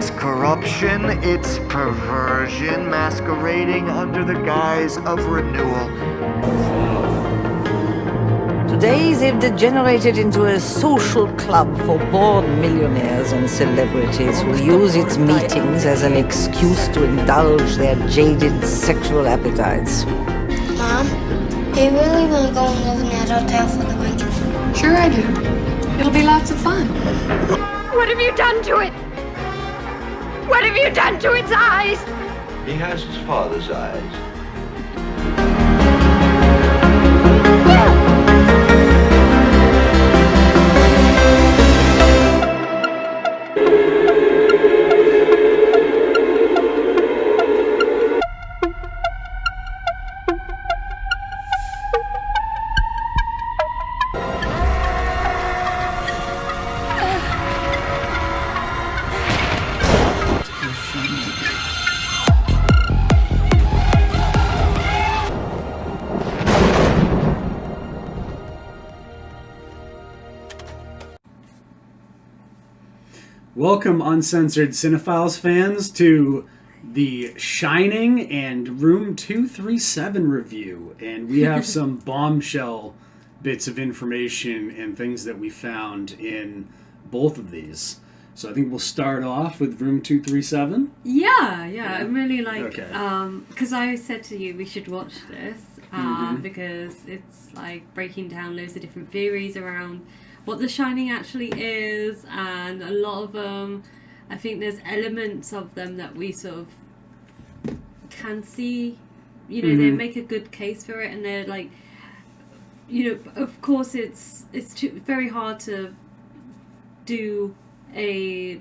It's corruption, it's perversion masquerading under the guise of renewal. Today they've degenerated into a social club for bored millionaires and celebrities who use its meetings as an excuse to indulge their jaded sexual appetites. Mom, do you really want to go and live in that hotel for the winter? Sure I do. It'll be lots of fun. What have you done to it? What have you done to its eyes? He has his father's eyes. Welcome, Uncensored Cinefiles fans, to the Shining and Room 237 review. And we have some bombshell bits of information and things that we found in both of these. So I think we'll start off with Room 237. Yeah. I'm really like, because I said to you we should watch this, because it's like breaking down loads of different theories around what The Shining actually is, and a lot of them, I think there's elements of them that we sort of can see, they make a good case for it, and they're like, of course it's very hard to do a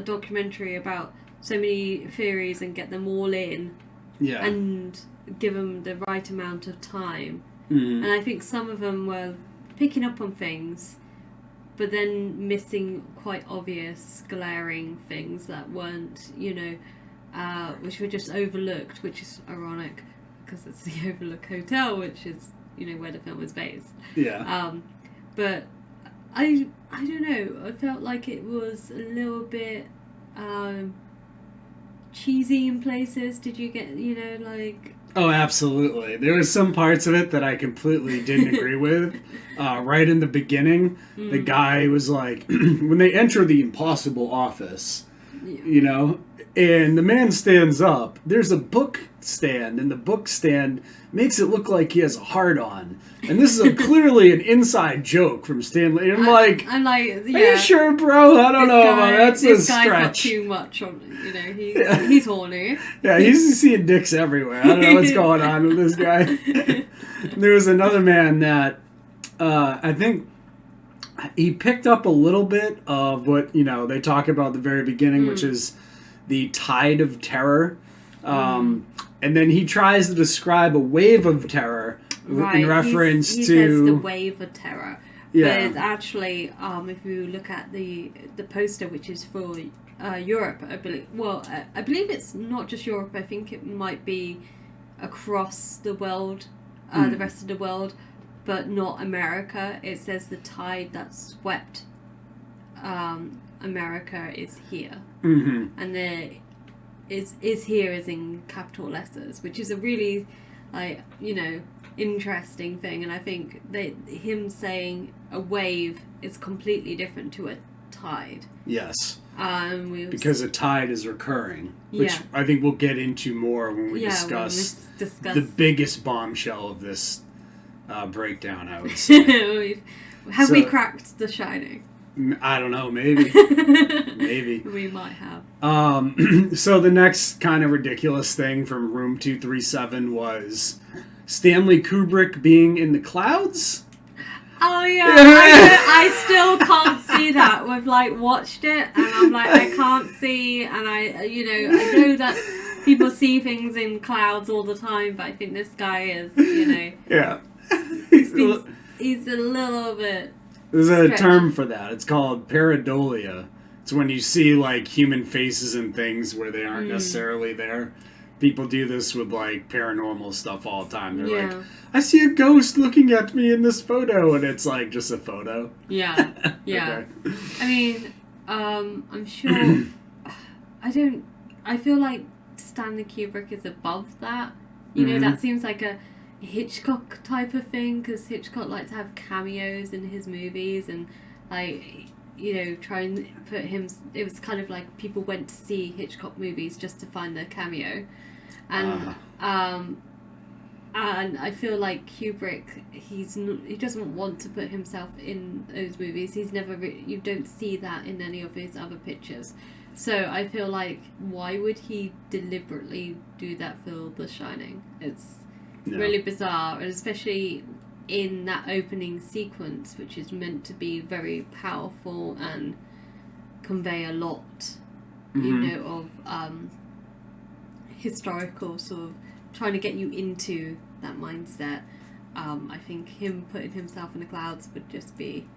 documentary about so many theories and get them all in, and give them the right amount of time. And I think some of them were picking up on things, but then missing quite obvious, glaring things that weren't, which were just overlooked, which is ironic because it's the Overlook Hotel, which is, where the film is based. Yeah. But I don't know. I felt like it was a little bit cheesy in places. Did you get, like... Oh, absolutely. There was some parts of it that I completely didn't agree with. Right in the beginning, the guy was like, when they enter the impossible office, and the man stands up, there's a book stand, and the book stand makes it look like he has a heart-on. And this is clearly an inside joke from Stanley. And I'm like, are you sure, bro? I don't know about that. That's a stretch. This guy's got too much on, he's horny. Yeah, he's seeing dicks everywhere. I don't know what's going on with this guy. There was another man that I think he picked up a little bit of what, they talk about at the very beginning, which is the tide of terror. And then he tries to describe a wave of terror in reference he to... says the wave of terror. Yeah. But it's actually, if you look at the poster, which is for Europe, I believe. Well, I believe it's not just Europe. I think it might be across the world, the rest of the world, but not America. It says the tide that swept America is here. And the is here is in capital letters, which is a really, interesting thing. And I think him saying a wave is completely different to a tide. Yes. Because a tide is recurring, which I think we'll get into more when we discuss the biggest bombshell of this breakdown, I would say. Have we cracked The Shining? I don't know, maybe. Maybe. We might have. So the next kind of ridiculous thing from Room 237 was Stanley Kubrick being in the clouds. Oh yeah, I still can't see that. We've watched it, and I'm like, I can't see, and I know that people see things in clouds all the time, but I think this guy is, Yeah. he's a little bit. There's a term for that. It's called pareidolia. It's when you see human faces and things where they aren't necessarily there. People do this with paranormal stuff all the time. They're like, I see a ghost looking at me in this photo, and it's just a photo. Yeah. Okay. I mean, I'm sure. I feel like Stanley Kubrick is above that. You know, that seems like a Hitchcock type of thing, because Hitchcock liked to have cameos in his movies, and like, you know, try and put him. It was kind of like people went to see Hitchcock movies just to find their cameo, and I feel like Kubrick, he doesn't want to put himself in those movies. He's never you don't see that in any of his other pictures. So I feel like, why would he deliberately do that for The Shining? It's really bizarre, and especially in that opening sequence, which is meant to be very powerful and convey a lot, you know, of historical sort of trying to get you into that mindset. I think him putting himself in the clouds would just be...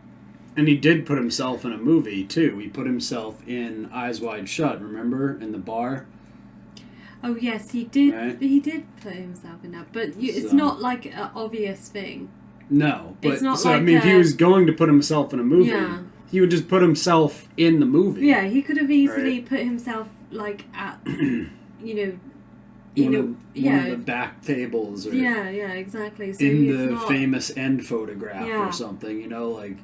And he did put himself in a movie, too. He put himself in Eyes Wide Shut, remember? In the bar. Oh, yes, he did. Right? He did put himself in that. But it's not like an obvious thing. No. But, it's not so, like I mean, if he was going to put himself in a movie, he would just put himself in the movie. Yeah, he could have easily put himself, like, at, you know... One of the back tables. Or exactly. So in the famous end photograph or something, you know, like...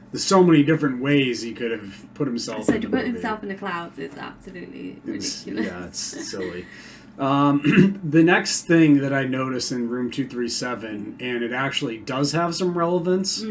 There's so many different ways he could have put himself in the movie. So to put himself in the clouds is absolutely ridiculous. It's silly. The next thing that I noticed in room 237, and it actually does have some relevance,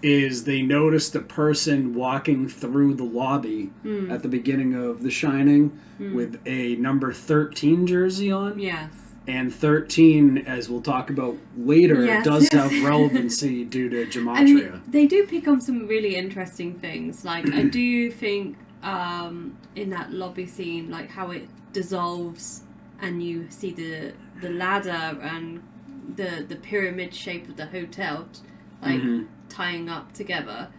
is they noticed a person walking through the lobby at the beginning of The Shining with a number 13 jersey on. Yes. And 13, as we'll talk about later, does have relevancy due to gematria. I mean, they do pick on some really interesting things. Like, I do think in that lobby scene, like how it dissolves and you see the ladder and the pyramid shape of the hotel, like tying up together,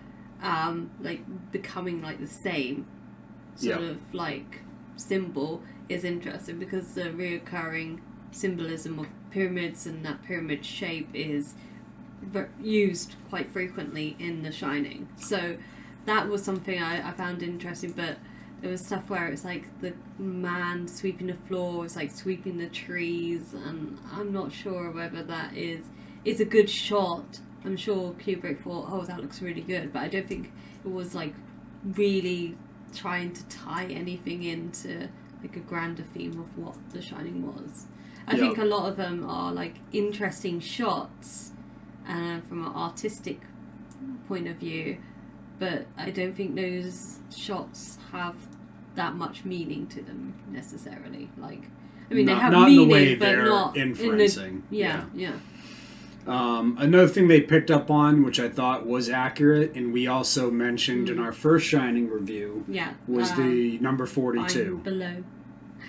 like becoming like the same sort of like symbol is interesting, because the reoccurring symbolism of pyramids and that pyramid shape is used quite frequently in The Shining. So that was something I found interesting, but there was stuff where it's like the man sweeping the floor, it's like sweeping the trees, and I'm not sure whether that is a good shot. I'm sure Kubrick thought, oh, that looks really good, but I don't think it was like really trying to tie anything into like a grander theme of what The Shining was. I think a lot of them are like interesting shots from an artistic point of view, but I don't think those shots have that much meaning to them necessarily. Like, I mean, they have meaning, but not inferencing. Yeah. Another thing they picked up on, which I thought was accurate, and we also mentioned in our first Shining review, was the number 42. I'm below.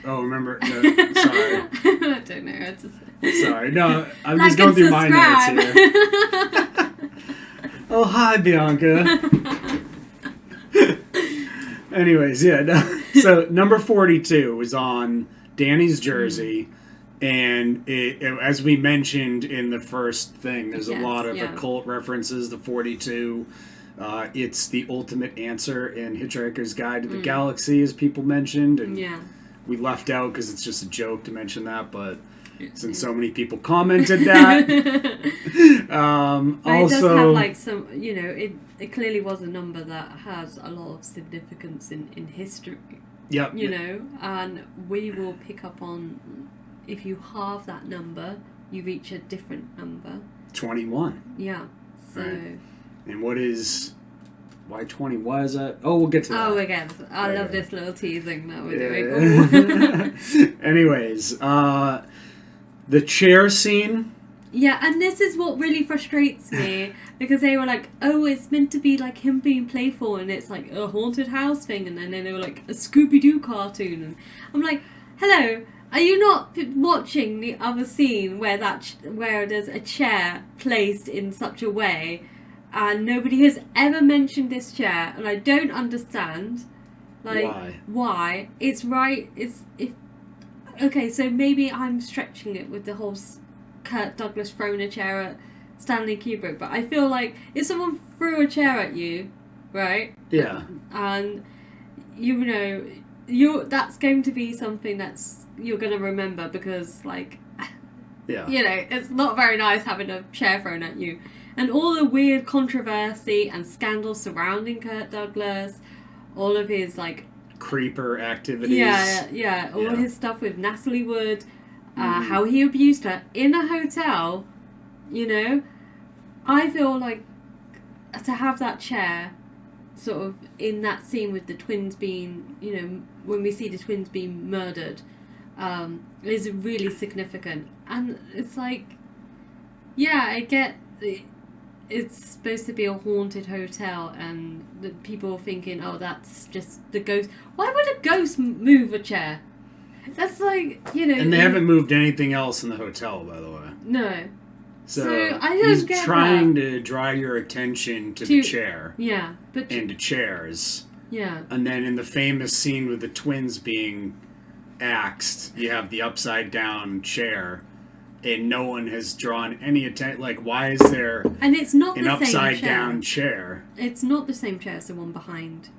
Oh, remember? No, sorry. I don't know how to say. Sorry, no, I'm just going through my notes here. Oh, hi, Bianca. Anyways, so number 42 was on Danny's jersey, and it, as we mentioned in the first thing, there's a lot of occult references. The 42, it's the ultimate answer in Hitchhiker's Guide to the Galaxy, as people mentioned, and we left out because it's just a joke to mention that, but since so many people commented that. But it does have like some, you know, it clearly was a number that has a lot of significance in history. Yep. You know, and we will pick up on, if you halve that number, you reach a different number. 21. Yeah. So. Right. And what is... Why 20? Why is that? Oh, we'll get to that. Oh, again. I love this little teasing that we're doing. Anyways, the chair scene. Yeah, and this is what really frustrates me, because they were like, oh, it's meant to be like him being playful, and it's like a haunted house thing, and then they were like a Scooby-Doo cartoon, and I'm like, hello, are you not watching the other scene where there's a chair placed in such a way, and nobody has ever mentioned this chair, and I don't understand, like, why? It's right. Okay, so maybe I'm stretching it with the whole Kirk Douglas throwing a chair at Stanley Kubrick, but I feel like if someone threw a chair at you, right? Yeah. And you know, that's going to be something you're going to remember, because like, Yeah. you know, it's not very nice having a chair thrown at you. And all the weird controversy and scandal surrounding Kirk Douglas, all of his like creeper activities. Yeah. All his stuff with Natalie Wood, how he abused her in a hotel, you know. I feel like to have that chair sort of in that scene with the twins being, you know, when we see the twins being murdered, is really significant. And it's like, yeah, I get it's supposed to be a haunted hotel, and the people are thinking, oh, that's just the ghost. Why would a ghost move a chair? That's like, you know. And they haven't moved anything else in the hotel, by the way. No. So I don't he's get trying to draw your attention to the chair. Yeah, but and to chairs. Yeah. And then in the famous scene with the twins being axed, you have the upside down chair. And no one has drawn any attention. Like, why is there and it's not an the same upside chair. down chair? It's not the same chair as the one behind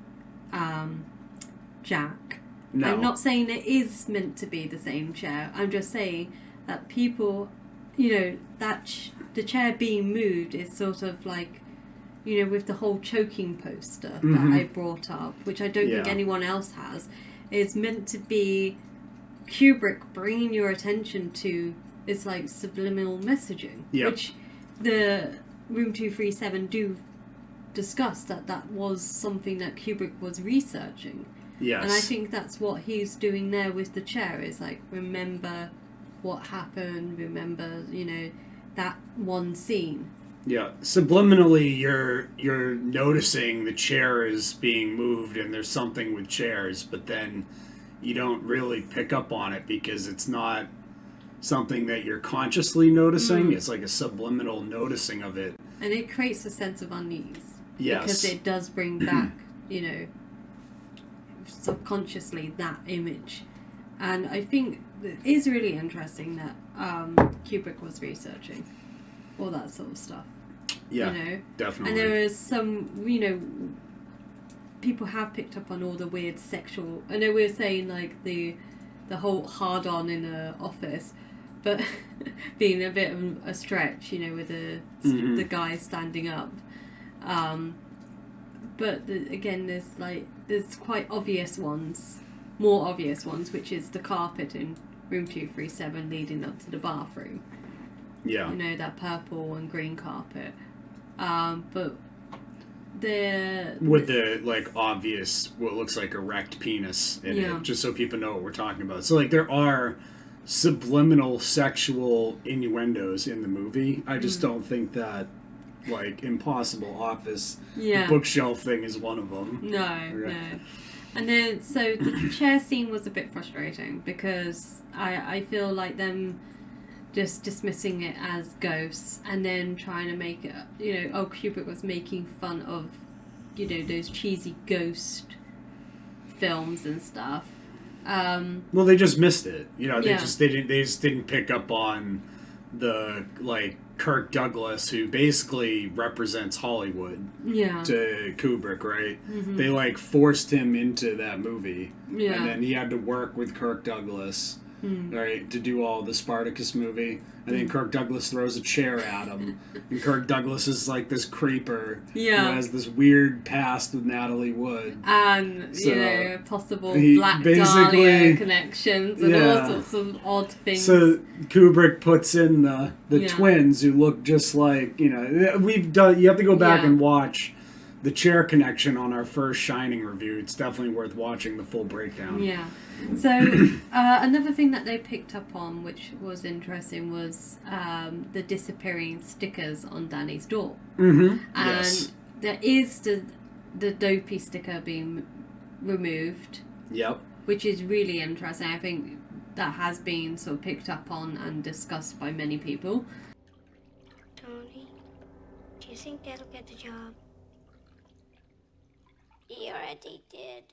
Jack. No. I'm not saying it is meant to be the same chair. I'm just saying that people, you know, that the chair being moved is sort of like, you know, with the whole choking poster that I brought up, which I don't think anyone else has, is meant to be Kubrick bringing your attention to. It's like subliminal messaging, which the Room 237 do discuss that was something that Kubrick was researching. Yes. And I think that's what he's doing there with the chair, is like, remember what happened, remember, you know, that one scene. Yeah, subliminally you're noticing the chair is being moved and there's something with chairs, but then you don't really pick up on it because it's not something that you're consciously noticing. It's like a subliminal noticing of it. And it creates a sense of unease. Yes. Because it does bring back, you know, subconsciously that image. And I think it is really interesting that Kubrick was researching all that sort of stuff. Yeah, you know? definitely. And there is some, you know, people have picked up on all the weird sexual. I know we were saying like the whole hard on in the office, but being a bit of a stretch, you know, with the guy standing up. But again, there's quite obvious ones, more obvious ones, which is the carpet in room 237 leading up to the bathroom. Yeah. You know, that purple and green carpet. But with the like obvious what looks like erect penis in it, just so people know what we're talking about. So like there are subliminal sexual innuendos in the movie. I just don't think that like impossible office bookshelf thing is one of them. No. And then so the chair scene was a bit frustrating because I feel like them just dismissing it as ghosts and then trying to make it, you know, Kubrick was making fun of, you know, those cheesy ghost films and stuff. Well, they just missed it. You know, they just didn't pick up on the like Kirk Douglas, who basically represents Hollywood to Kubrick, right? They like forced him into that movie, and then he had to work with Kirk Douglas. Right, to do all the Spartacus movie, and then Kirk Douglas throws a chair at him, and Kirk Douglas is like this creeper who has this weird past with Natalie Wood, and so you know, possible Black Dahlia connections and all sorts of odd things. So Kubrick puts in the twins who look just like, you know, we've done. You have to go back and watch the chair connection on our first Shining review. It's definitely worth watching the full breakdown. Yeah. So another thing that they picked up on, which was interesting, was the disappearing stickers on Danny's door. And there is the dopey sticker being removed. Yep. Which is really interesting. I think that has been sort of picked up on and discussed by many people. Tony, do you think Dad'll get the job? He already did.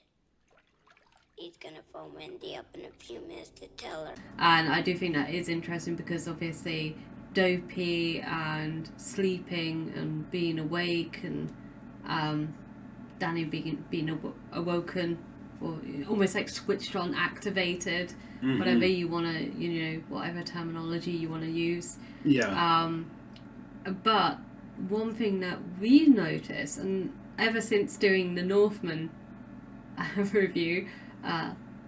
He's gonna phone Wendy up in a few minutes to tell her. And I do think that is interesting because obviously dopey and sleeping and being awake and Danny being awoken or almost like switched on, activated, whatever you want to, whatever terminology you want to use. Yeah. But one thing that we noticed, and ever since doing the Northman review,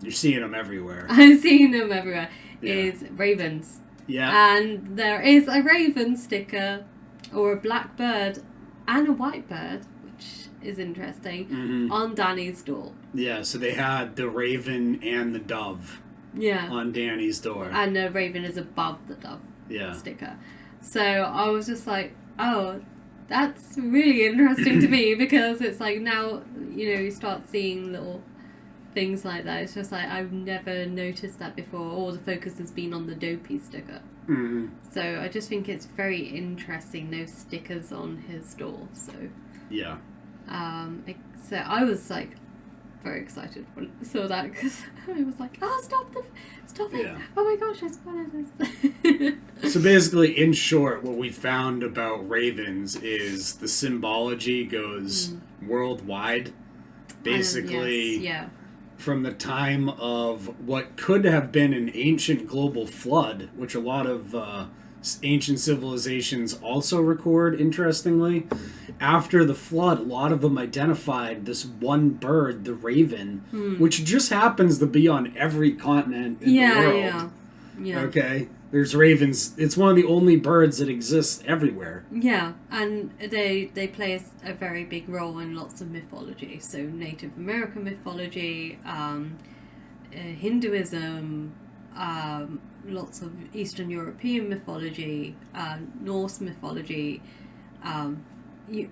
you're seeing them everywhere. I'm seeing them everywhere, is ravens. Yeah. And there is a raven sticker, or a black bird, and a white bird, which is interesting, on Danny's door. Yeah, so they had the raven and the dove on Danny's door. And the raven is above the dove sticker. So I was just like, oh, that's really interesting to me, because it's like now, you start seeing little things like that. It's just like, I've never noticed that before. All the focus has been on the dopey sticker. So I just think it's very interesting, those stickers on his door. So yeah. So I was like very excited when I saw that, because I was like, oh, stop it. Yeah. Oh my gosh, I spoiled this. So basically, in short, what we found about ravens is the symbology goes worldwide. Basically, from the time of what could have been an ancient global flood, which a lot of ancient civilizations also record, interestingly. After the flood, a lot of them identified this one bird, the raven, which just happens to be on every continent in the world. Yeah. Okay? There's ravens. It's one of the only birds that exists everywhere. Yeah, and they play a very big role in lots of mythology. So Native American mythology, Hinduism, lots of Eastern European mythology, Norse mythology. You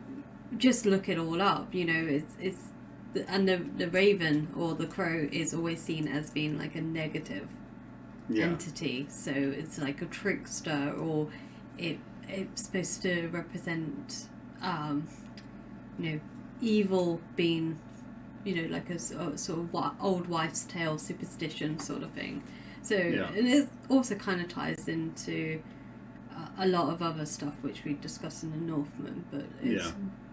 just look it all up. And the raven or the crow is always seen as being like a negative entity, so it's like a trickster, or it's supposed to represent evil, being like a sort of old wives' tale superstition sort of thing. So and it also kind of ties into a lot of other stuff which we discussed in the Northman, but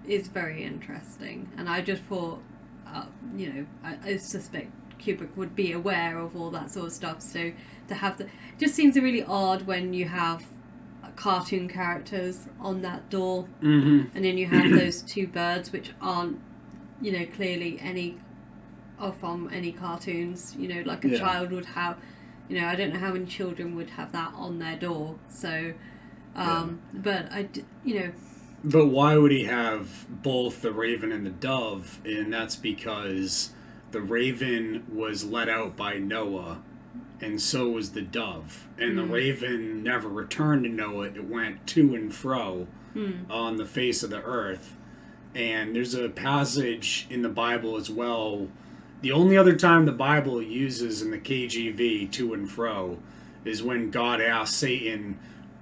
it's very interesting. And I just thought I suspect Kubrick would be aware of all that sort of stuff, so to have just seems really odd when you have cartoon characters on that door, and then you have those two birds which aren't clearly any from any cartoons, like a child would have. I don't know how many children would have that on their door, so but but why would he have both the raven and the dove? And that's because the raven was let out by Noah, and so was the dove. And the raven never returned to Noah. It went to and fro on the face of the earth. And there's a passage in the Bible as well. The only other time the Bible uses in the KJV to and fro is when God asks Satan,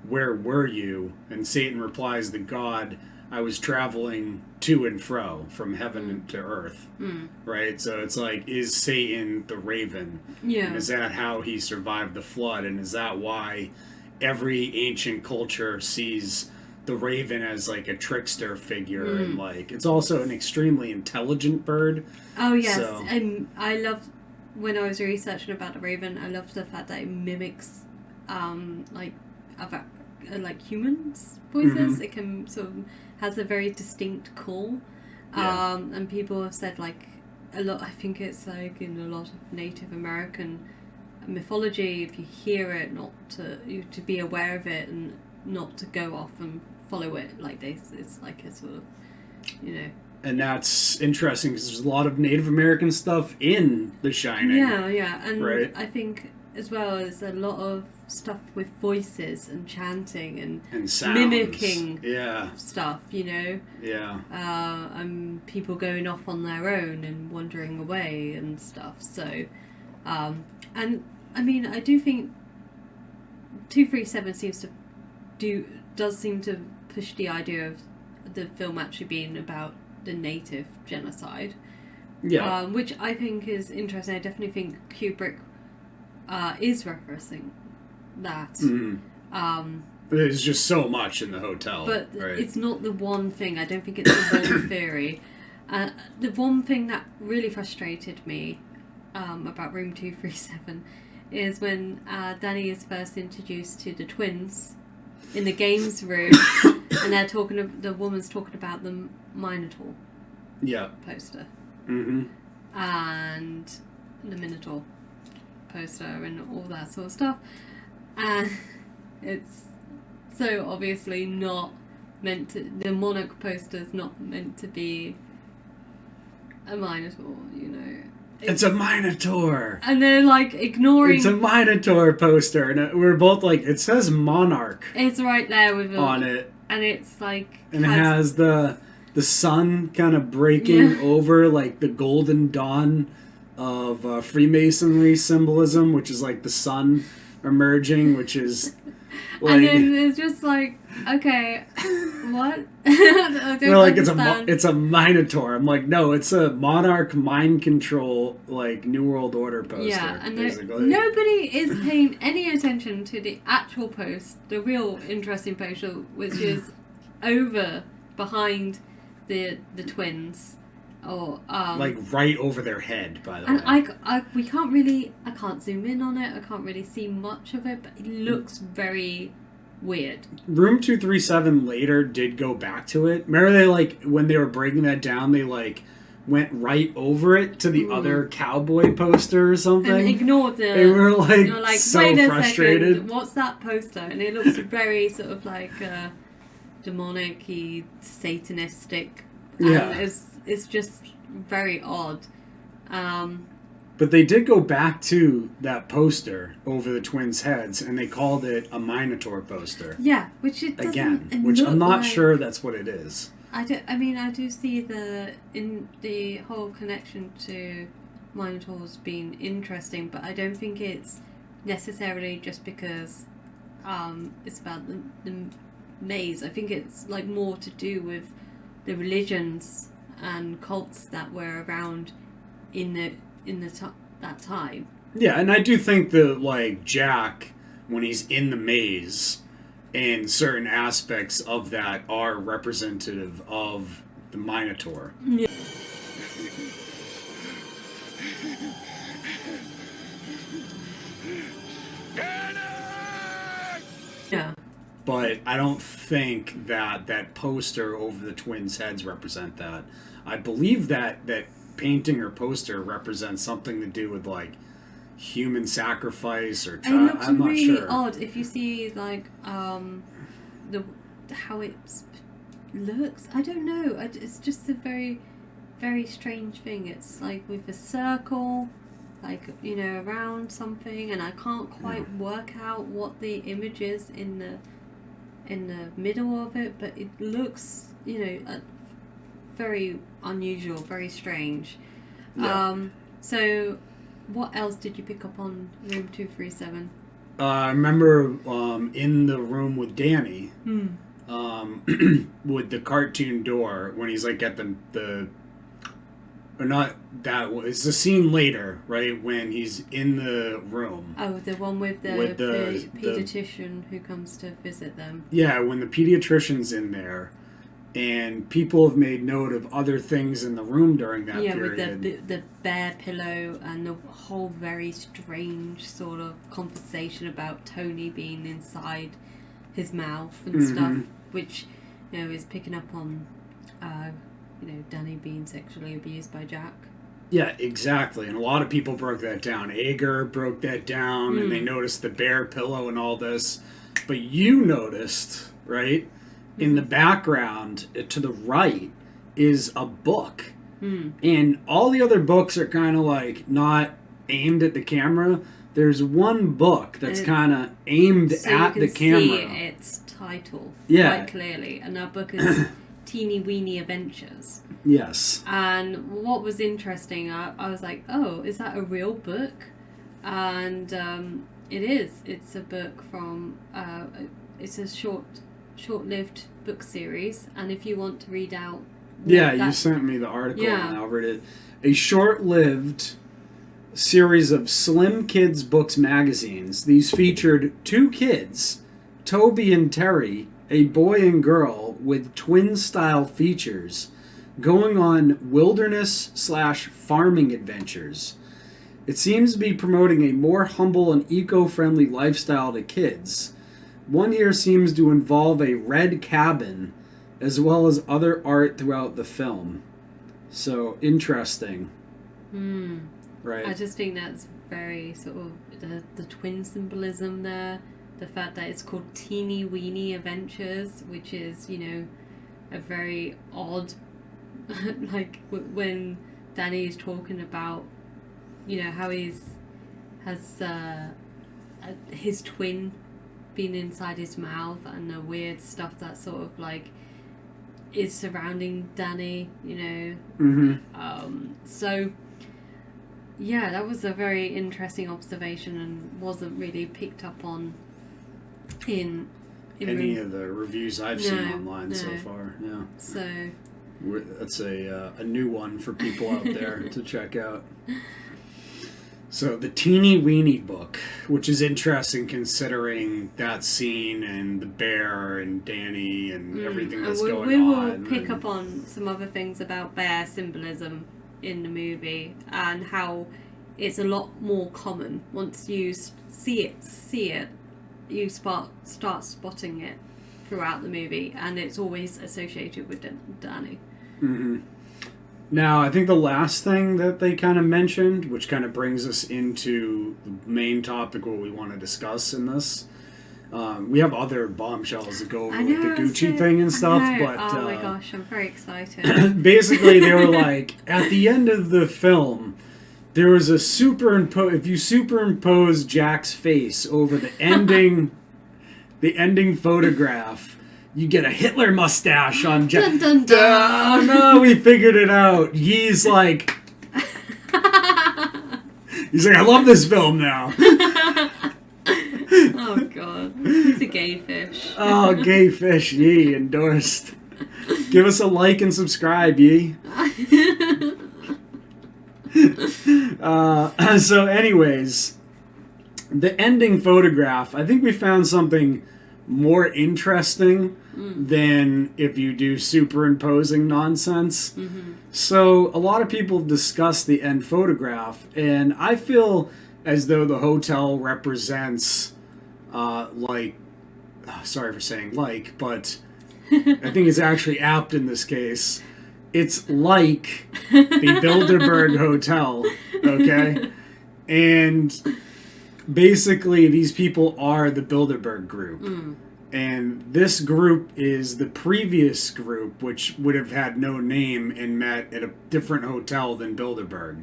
"Where were you?" And Satan replies to God, "I was traveling to and fro from heaven to earth." Right? So it's like, is Satan the raven? Yeah. And is that how he survived the flood? And is that why every ancient culture sees the raven as like a trickster figure? And like, it's also an extremely intelligent bird. Oh yes, So, and I love when I was researching about the raven. I loved the fact that it mimics like humans' voices. It can sort of has a very distinct call, and people have said like a lot. I think it's like in a lot of Native American mythology, if you hear it, not to be aware of it and not to go off and follow it like this. It's like a sort of and that's interesting because there's a lot of Native American stuff in The Shining. Yeah, and right? I think as well as a lot of stuff with voices and chanting and sounds. mimicking stuff, and people going off on their own and wandering away and stuff. So, and I mean, I do think 237 does seem to push the idea of the film actually being about the native genocide, which I think is interesting. I definitely think Kubrick is referencing that. There's just so much in the hotel, but right? It's not the one thing. I don't think it's the one theory. The one thing that really frustrated me about Room 237 is when Danny is first introduced to the twins in the games room, and the woman's talking about the Minotaur poster. Mm-hmm. And the Minotaur poster and all that sort of stuff. And it's so obviously not meant to, the Monarch poster's not meant to be a Minotaur, you know. It's a Minotaur! And they're like ignoring... It's a Minotaur poster, and we're both like, it says Monarch. It's right there with on it. And it's like... And it has the sun kind of breaking over, like the golden dawn of Freemasonry symbolism, which is like the sun emerging, which is like... And then it's just like, okay, what? I don't like understand. it's a Minotaur. I'm like, no, it's a Monarch mind control, like New World Order poster. Yeah, and basically. Nobody is paying any attention to the actual post, the real interesting poster, which is over behind the twins, or like right over their head, by the way. And I can't zoom in on it. I can't really see much of it, but it looks very weird. Room 237 later did go back to it. Remember they like when they were breaking that down, they like went right over it to the other cowboy poster or something. And ignored the... They were like, so wait a frustrated. second, what's that poster? And it looks very sort of like demonic-y, satanistic. Yeah. It's just very odd. But they did go back to that poster over the twins' heads, and they called it a Minotaur poster. Yeah, which it doesn't again, which I'm not sure that's what it is. I do see the whole connection to Minotaurs being interesting, but I don't think it's necessarily just because it's about the maze. I think it's like more to do with the religions and cults that were around in that time. Yeah, and I do think that like Jack, when he's in the maze, and certain aspects of that are representative of the Minotaur. Yeah. Yeah. But I don't think that poster over the twins' heads represent that. I believe that painting or poster represents something to do with like human sacrifice or it looks I'm not really sure. odd if you see like how it looks. I don't know. It's just a very, very strange thing. It's like with a circle, like, you know, around something, and I can't quite work out what the image is in the middle of it, but it looks, you know, very unusual, very strange. Yeah. So what else did you pick up on Room 237? I remember in the room with Danny, with the cartoon door, when he's like at the or not that, it's the scene later, right, when he's in the room. Oh, the one with the pediatrician who comes to visit them. Yeah, when the pediatrician's in there, and people have made note of other things in the room during that period. Yeah, with the bear pillow and the whole very strange sort of conversation about Tony being inside his mouth and stuff, which, you know, is picking up on, you know, Danny being sexually abused by Jack. Yeah, exactly. And a lot of people broke that down. Ager broke that down, and they noticed the bear pillow and all this. But you noticed, right, in the background to the right is a book. And all the other books are kind of like not aimed at the camera. There's one book that's kind of aimed at the camera. So you can see its title quite clearly. And that book is Teeny Weeny Adventures. Yes. And what was interesting, I was like, oh, is that a real book? And it is. It's a book from, it's a short-lived book series. And if you want to read out... Yeah, you sent me the article and I'll read it. A short-lived series of Slim Kids Books magazines. These featured two kids, Toby and Terry, a boy and girl with twin-style features, going on wilderness/farming adventures. It seems to be promoting a more humble and eco-friendly lifestyle to kids. One here seems to involve a red cabin, as well as other art throughout the film. So, interesting. Right. I just think that's very sort of the twin symbolism there. The fact that it's called Teeny Weeny Adventures, which is, you know, a very odd, like when Danny is talking about, you know, how has his twin been inside his mouth, and the weird stuff that sort of like is surrounding Danny, you know. So yeah, that was a very interesting observation and wasn't really picked up on in any of the reviews I've seen online so far. Yeah. So that's a new one for people out there to check out. So the Teeny Weeny book, which is interesting considering that scene and the bear and Danny and everything that's going on. We will pick up on some other things about bear symbolism in the movie and how it's a lot more common. Once you see it, you start spotting it throughout the movie, and it's always associated with Danny. Now, I think the last thing that they kind of mentioned, which kind of brings us into the main topic what we want to discuss in this, we have other bombshells that go over like the Gucci thing and stuff, but oh my gosh, I'm very excited. Basically, they were like, at the end of the film, there was a if you superimpose Jack's face over the ending photograph, you get a Hitler mustache on Jack. Dun, dun, dun. Oh no, we figured it out. He's like, I love this film now. Oh god, he's a gay fish. Oh, gay fish, ye endorsed. Give us a like and subscribe, ye. So anyways, the ending photograph, I think we found something more interesting than if you do superimposing nonsense. So a lot of people have discussed the end photograph, and I feel as though the hotel represents sorry for saying but I think it's actually apt in this case. It's like the Bilderberg Hotel, okay? And basically these people are the Bilderberg group. And this group is the previous group, which would have had no name and met at a different hotel than Bilderberg.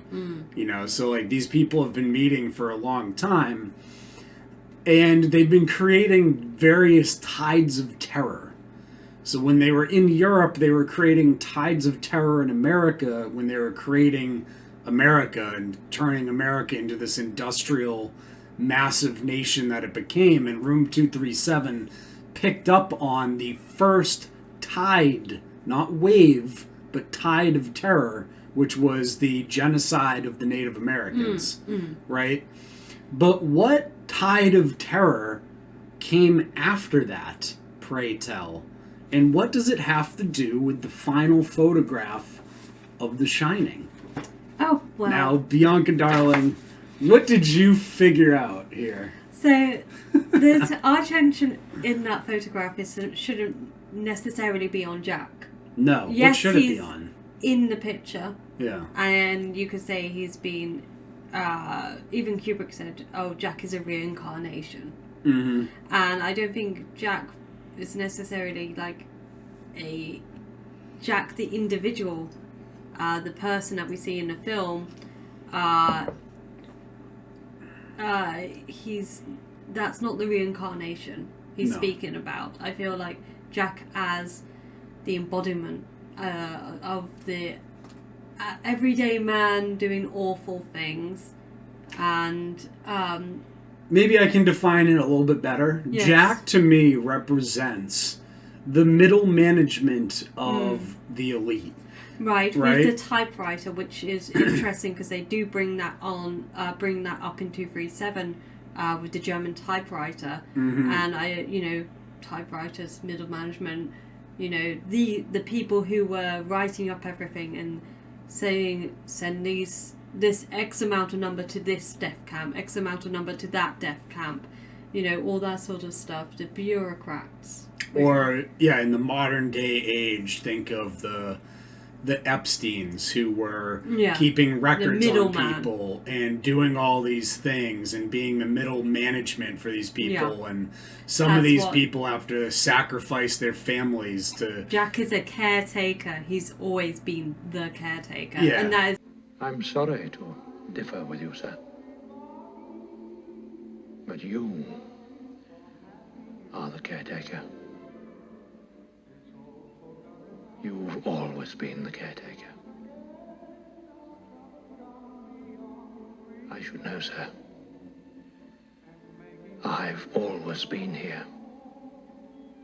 You know, so like these people have been meeting for a long time, and they've been creating various tides of terror. So when they were in Europe, they were creating tides of terror in America when they were creating America and turning America into this industrial, massive nation that it became. And Room 237 picked up on the first tide, not wave, but tide of terror, which was the genocide of the Native Americans, right? But what tide of terror came after that, pray tell? And what does it have to do with the final photograph of The Shining? Oh, well. Now, Bianca, darling, what did you figure out here? So, our attention in that photograph shouldn't necessarily be on Jack. No, yes, what should it be on? In the picture. Yeah. And you could say he's been, even Kubrick said, oh, Jack is a reincarnation. And I don't think Jack is necessarily like a Jack the individual, the person that we see in the film. That's not the reincarnation he's speaking about. I feel like Jack as the embodiment of the everyday man doing awful things, and maybe I can define it a little bit better. Yes. Jack to me represents the middle management of the elite. Right, with the typewriter, which is interesting because they do bring that up in 237 with the German typewriter, and typewriters, middle management, the people who were writing up everything and send these this X amount of number to this death camp, X amount of number to that death camp, you know, all that sort of stuff. The bureaucrats. Or, yeah, in the modern day age, think of the Epsteins who were keeping records on people and doing all these things and being the middle management for these people. And some of these people have to sacrifice their families to... Jack is a caretaker. He's always been the caretaker. Yeah. And that is... I'm sorry to differ with you, sir. But you are the caretaker. You've always been the caretaker. I should know, sir. I've always been here.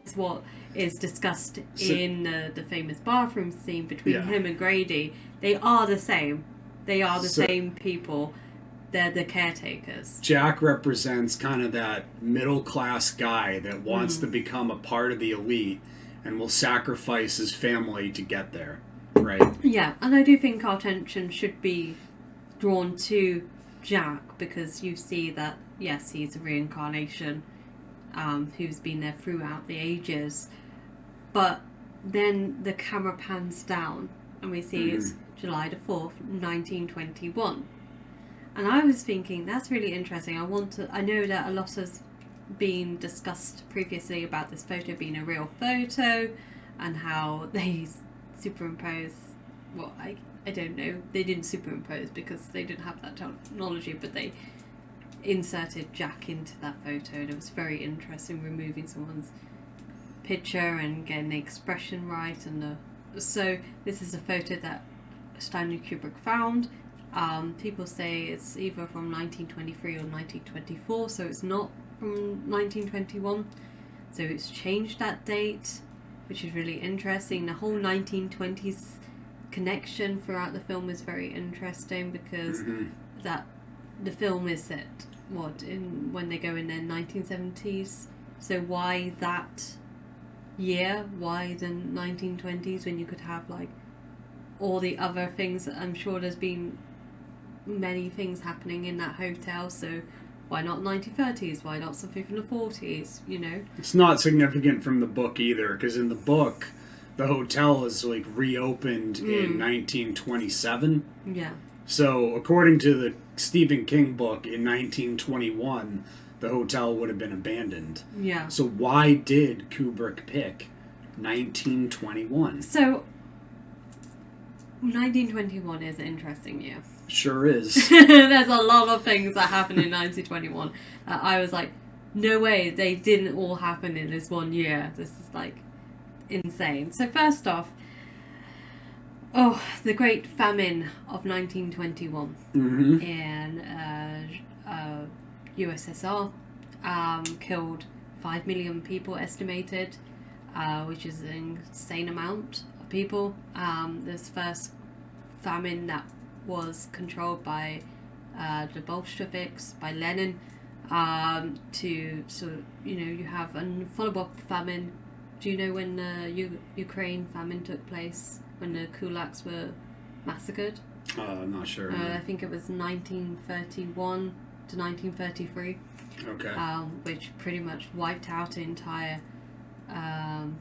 It's what is discussed in the famous bathroom scene between him and Grady. They are the same. They are the same people. They're the caretakers. Jack represents kind of that middle-class guy that wants to become a part of the elite and will sacrifice his family to get there, right? Yeah, and I do think our attention should be drawn to Jack because you see that, yes, he's a reincarnation who's been there throughout the ages. But then the camera pans down and we see it's July the 4th, 1921. And I was thinking, that's really interesting. I know that a lot has been discussed previously about this photo being a real photo and how they superimpose, well, I don't know, they didn't superimpose because they didn't have that technology, but they inserted Jack into that photo, and it was very interesting removing someone's picture and getting the expression right. And so this is a photo that Stanley Kubrick found. People say it's either from 1923 or 1924, so it's not from 1921, so it's changed that date, which is really interesting. The whole 1920s connection throughout the film is very interesting because that the film is set when they go in their 1970s, so why that year, why the 1920s when you could have like all the other things? I'm sure there's been many things happening in that hotel, so why not 1930s? Why not something from the 40s, you know? It's not significant from the book either, because in the book, the hotel is like reopened in 1927. Yeah. So according to the Stephen King book, in 1921, the hotel would have been abandoned. Yeah. So why did Kubrick pick 1921? So 1921 is an interesting year. Sure is. There's a lot of things that happened in 1921 that I was like, no way, they didn't all happen in this one year. This is like insane. So first off, the Great Famine of 1921 in USSR killed 5 million people estimated, which is an insane amount of people. This first famine that was controlled by the Bolsheviks, by Lenin, to sort of, you know, you have a follow-up famine. Do you know when the Ukraine famine took place, when the kulaks were massacred? I'm not sure. I think it was 1931 to 1933. Okay. Which pretty much wiped out the entire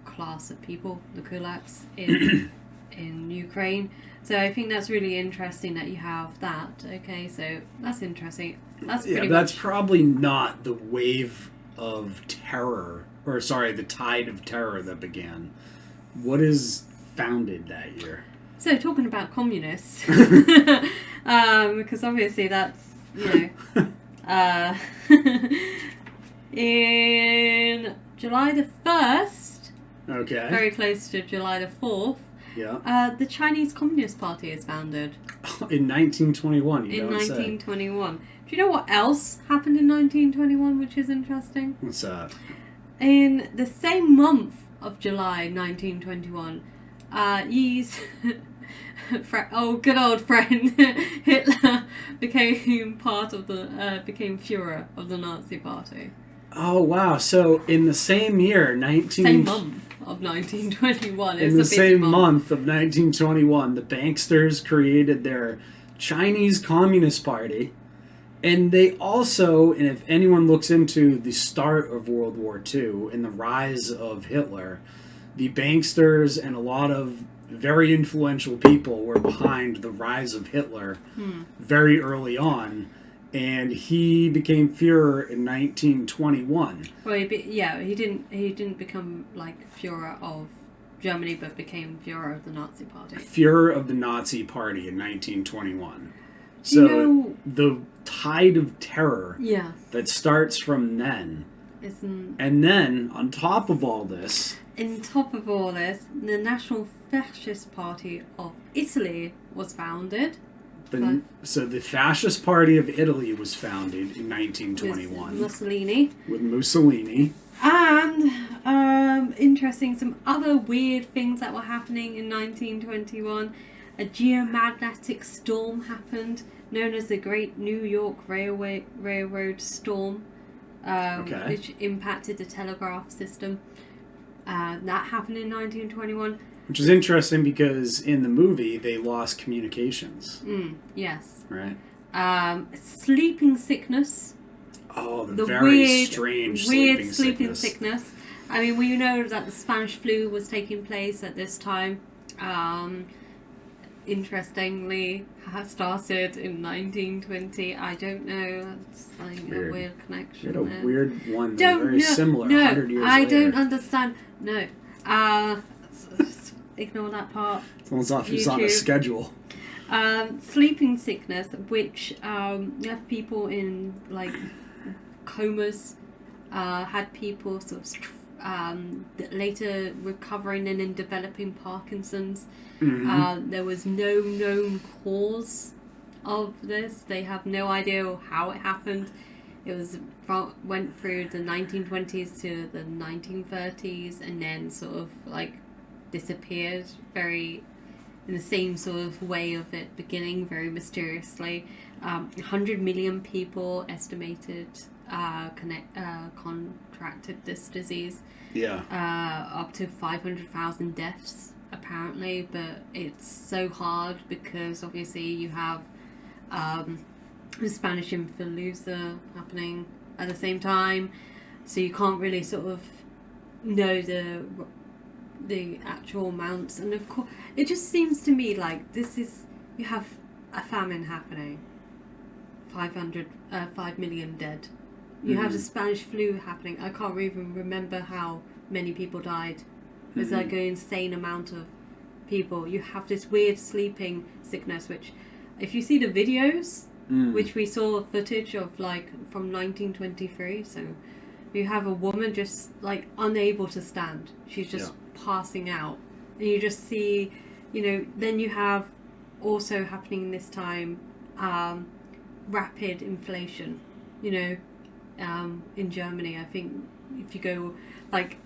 class of people, the kulaks, in Ukraine. So I think that's really interesting that you have that. Okay, so that's interesting. That's pretty that's much... probably not the wave of terror, or sorry, the tide of terror that began. What is founded that year? So talking about communists, because obviously that's, you know, in July the 1st, okay, very close to July the 4th, the Chinese Communist Party is founded. In 1921, in 1921. Do you know what else happened in 1921, which is interesting? What's that? In the same month of July 1921, Yi's good old friend Hitler became part of became Führer of the Nazi Party. Oh wow! So in the same year, same month of 1921. In the same month of 1921, the banksters created their Chinese Communist Party. And they also, and if anyone looks into the start of World War II and the rise of Hitler, the banksters and a lot of very influential people were behind the rise of Hitler very early on. And he became Führer in 1921. Well, he didn't become like Führer of Germany, but became Führer of the Nazi Party. Führer of the Nazi Party in 1921. So the tide of terror that starts from then. And then, on top of all this... the National Fascist Party of Italy was founded. So the Fascist Party of Italy was founded in 1921. With Mussolini. And, interesting, some other weird things that were happening in 1921. A geomagnetic storm happened, known as the Great New York Railroad Storm, which impacted the telegraph system. That happened in 1921. Which is interesting because in the movie they lost communications. Yes. Right. Sleeping sickness. Oh, the very strange sleeping sickness. I mean, we know that the Spanish flu was taking place at this time. Interestingly, started in 1920. I don't know. It's like a weird connection. You had a weird one that was very similar 100 years later. I don't understand. No. Just ignore that part. It's almost like it's on a schedule. Sleeping sickness, which you have people in like comas, had people sort of later recovering and then developing Parkinson's. There was no known cause of this. They have no idea how it happened. It went through the 1920s to the 1930s and then sort of like disappeared very in the same sort of way of it beginning, very mysteriously. 100 million people estimated contracted this disease. Up to 500,000 deaths apparently, but it's so hard because obviously you have the Spanish influenza happening at the same time, so you can't really sort of know the actual amounts. And of course, it just seems to me like you have a famine happening, 5 million dead. You have the Spanish flu happening. I can't even remember how many people died. It was like an insane amount of people. You have this weird sleeping sickness, which, if you see the videos, which we saw footage of like from 1923, so you have a woman just like unable to stand. She's just passing out. And you just see, then you have also happening this time, rapid inflation, in Germany. I think if you go, like,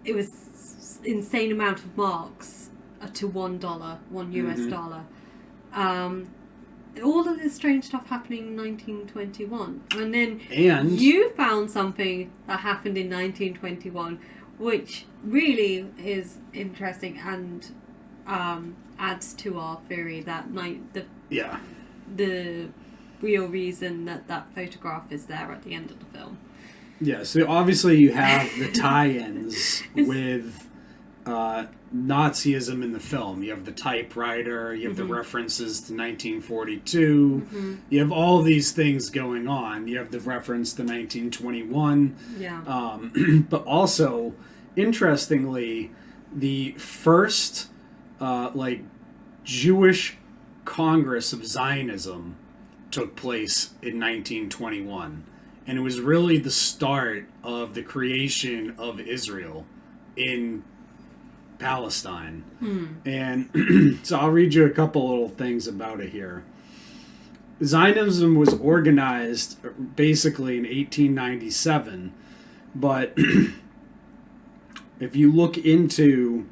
it was insane amount of marks to $1, $1 US dollar. All of this strange stuff happening in 1921. And then you found something that happened in 1921, which really is interesting and adds to our theory that the real reason that photograph is there at the end of the film. Yeah, so obviously you have the tie-ins with Nazism in the film. You have the typewriter, you have the references to 1942, you have all these things going on. You have the reference to 1921. But also, interestingly, the first Jewish Congress of Zionism took place in 1921. And it was really the start of the creation of Israel in Palestine. And so I'll read you a couple little things about it here. Zionism was organized basically in 1897, but if you look into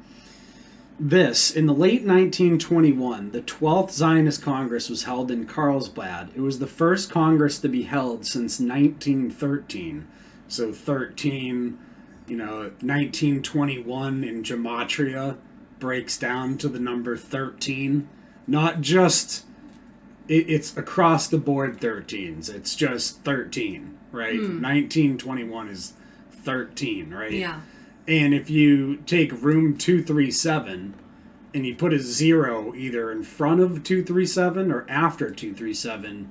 this, in the late 1921, the 12th Zionist Congress was held in Carlsbad. It was the first Congress to be held since 1913. So 13, 1921 in gematria breaks down to the number 13. Not just it's across the board 13s. It's just 13, right? 1921 is 13, right? Yeah. And if you take room 237 and you put a 0 either in front of 237 or after 237,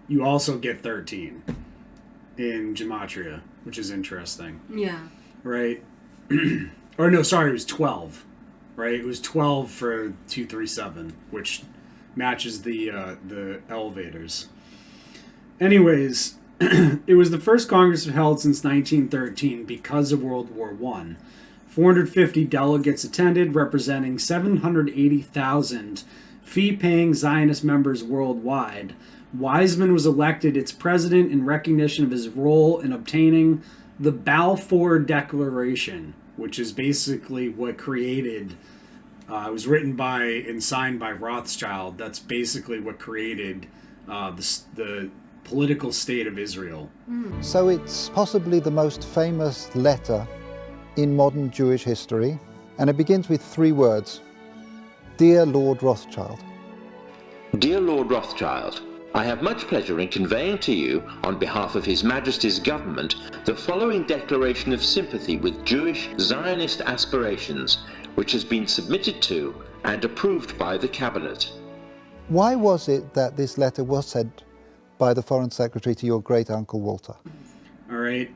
you also get 13 in gematria, which is interesting. Yeah. Right? Or no, sorry, it was 12. Right? It was 12 for 237, which matches the elevators. Anyways, it was the first Congress held since 1913 because of World War I. 450 delegates attended, representing 780,000 fee-paying Zionist members worldwide. Weizmann was elected its president in recognition of his role in obtaining the Balfour Declaration, which is basically what created... it was written by and signed by Rothschild. That's basically what created the political state of Israel. So it's possibly the most famous letter in modern Jewish history, and it begins with 3 words: Dear Lord Rothschild. Dear Lord Rothschild, I have much pleasure in conveying to you, on behalf of His Majesty's government, the following declaration of sympathy with Jewish Zionist aspirations, which has been submitted to and approved by the Cabinet. Why was it that this letter was sent by the Foreign Secretary to your great-uncle Walter? All right.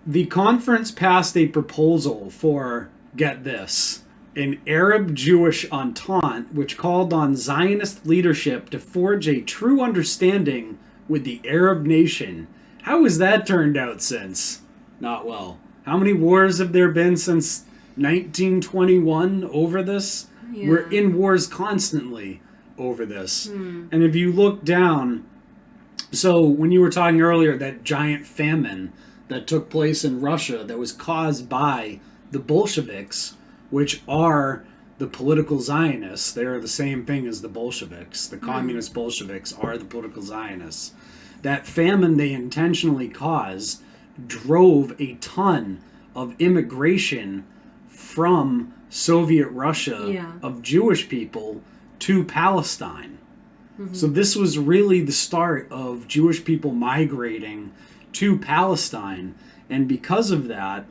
The conference passed a proposal for, get this, an Arab-Jewish entente which called on Zionist leadership to forge a true understanding with the Arab nation. How has that turned out since? Not well. How many wars have there been since 1921 over this? Yeah. We're in wars constantly over this. And if you look down, so when you were talking earlier, that giant famine that took place in Russia that was caused by the Bolsheviks, which are the political Zionists. They are the same thing as the Bolsheviks. The communist Bolsheviks are the political Zionists. That famine they intentionally caused drove a ton of immigration from Soviet Russia of Jewish people to Palestine. So this was really the start of Jewish people migrating to Palestine. And because of that,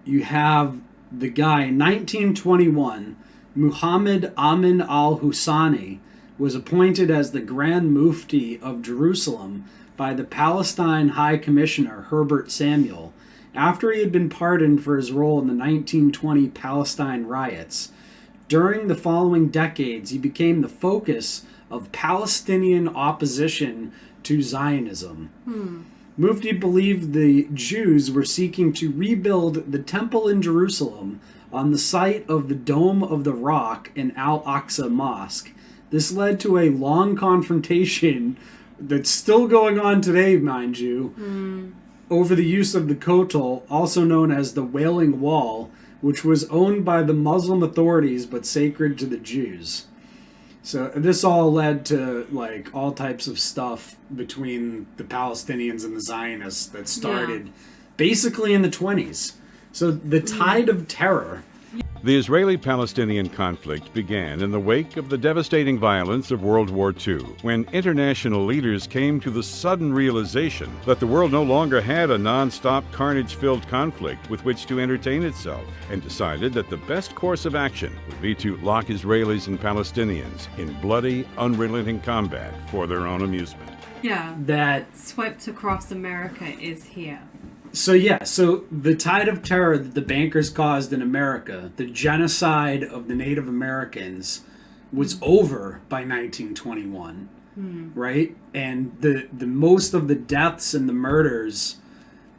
you have the guy, in 1921, Muhammad Amin al-Husani was appointed as the Grand Mufti of Jerusalem by the Palestine High Commissioner Herbert Samuel after he had been pardoned for his role in the 1920 Palestine riots. During the following decades, he became the focus of Palestinian opposition to Zionism. Mufti believed the Jews were seeking to rebuild the temple in Jerusalem on the site of the Dome of the Rock in Al-Aqsa Mosque. This led to a long confrontation that's still going on today, mind you, over the use of the Kotel, also known as the Wailing Wall, which was owned by the Muslim authorities but sacred to the Jews. So this all led to like all types of stuff between the Palestinians and the Zionists that started basically in the 20s. So the tide of terror. The Israeli Palestine conflict began in the wake of the devastating violence of World War II, when international leaders came to the sudden realization that the world no longer had a non-stop carnage-filled conflict with which to entertain itself, and decided that the best course of action would be to lock Israelis and Palestinians in bloody, unrelenting combat for their own amusement. Yeah. That swept across America is here. So the tide of terror that the bankers caused in America, the genocide of the Native Americans, was over by 1921, right? And the most of the deaths and the murders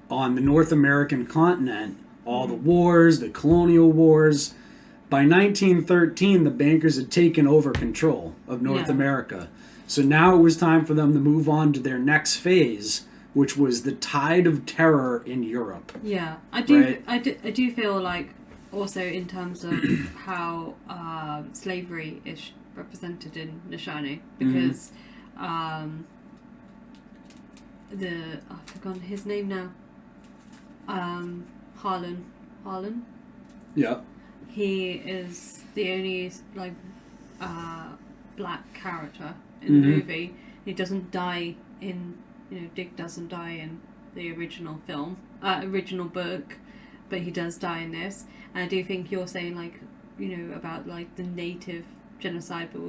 on the North American continent, all the wars, the colonial wars, by 1913, the bankers had taken over control of North America. So now it was time for them to move on to their next phase, which was the tide of terror in Europe. Yeah, I do. Right? I do feel like also in terms of how slavery is represented in Nishani, because I've forgotten his name now. Harlan. Yeah. he is the only like black character in the movie. He doesn't die in, Dick doesn't die in the original film, original book, but he does die in this. And I do think you're saying like, about like the native genocide, but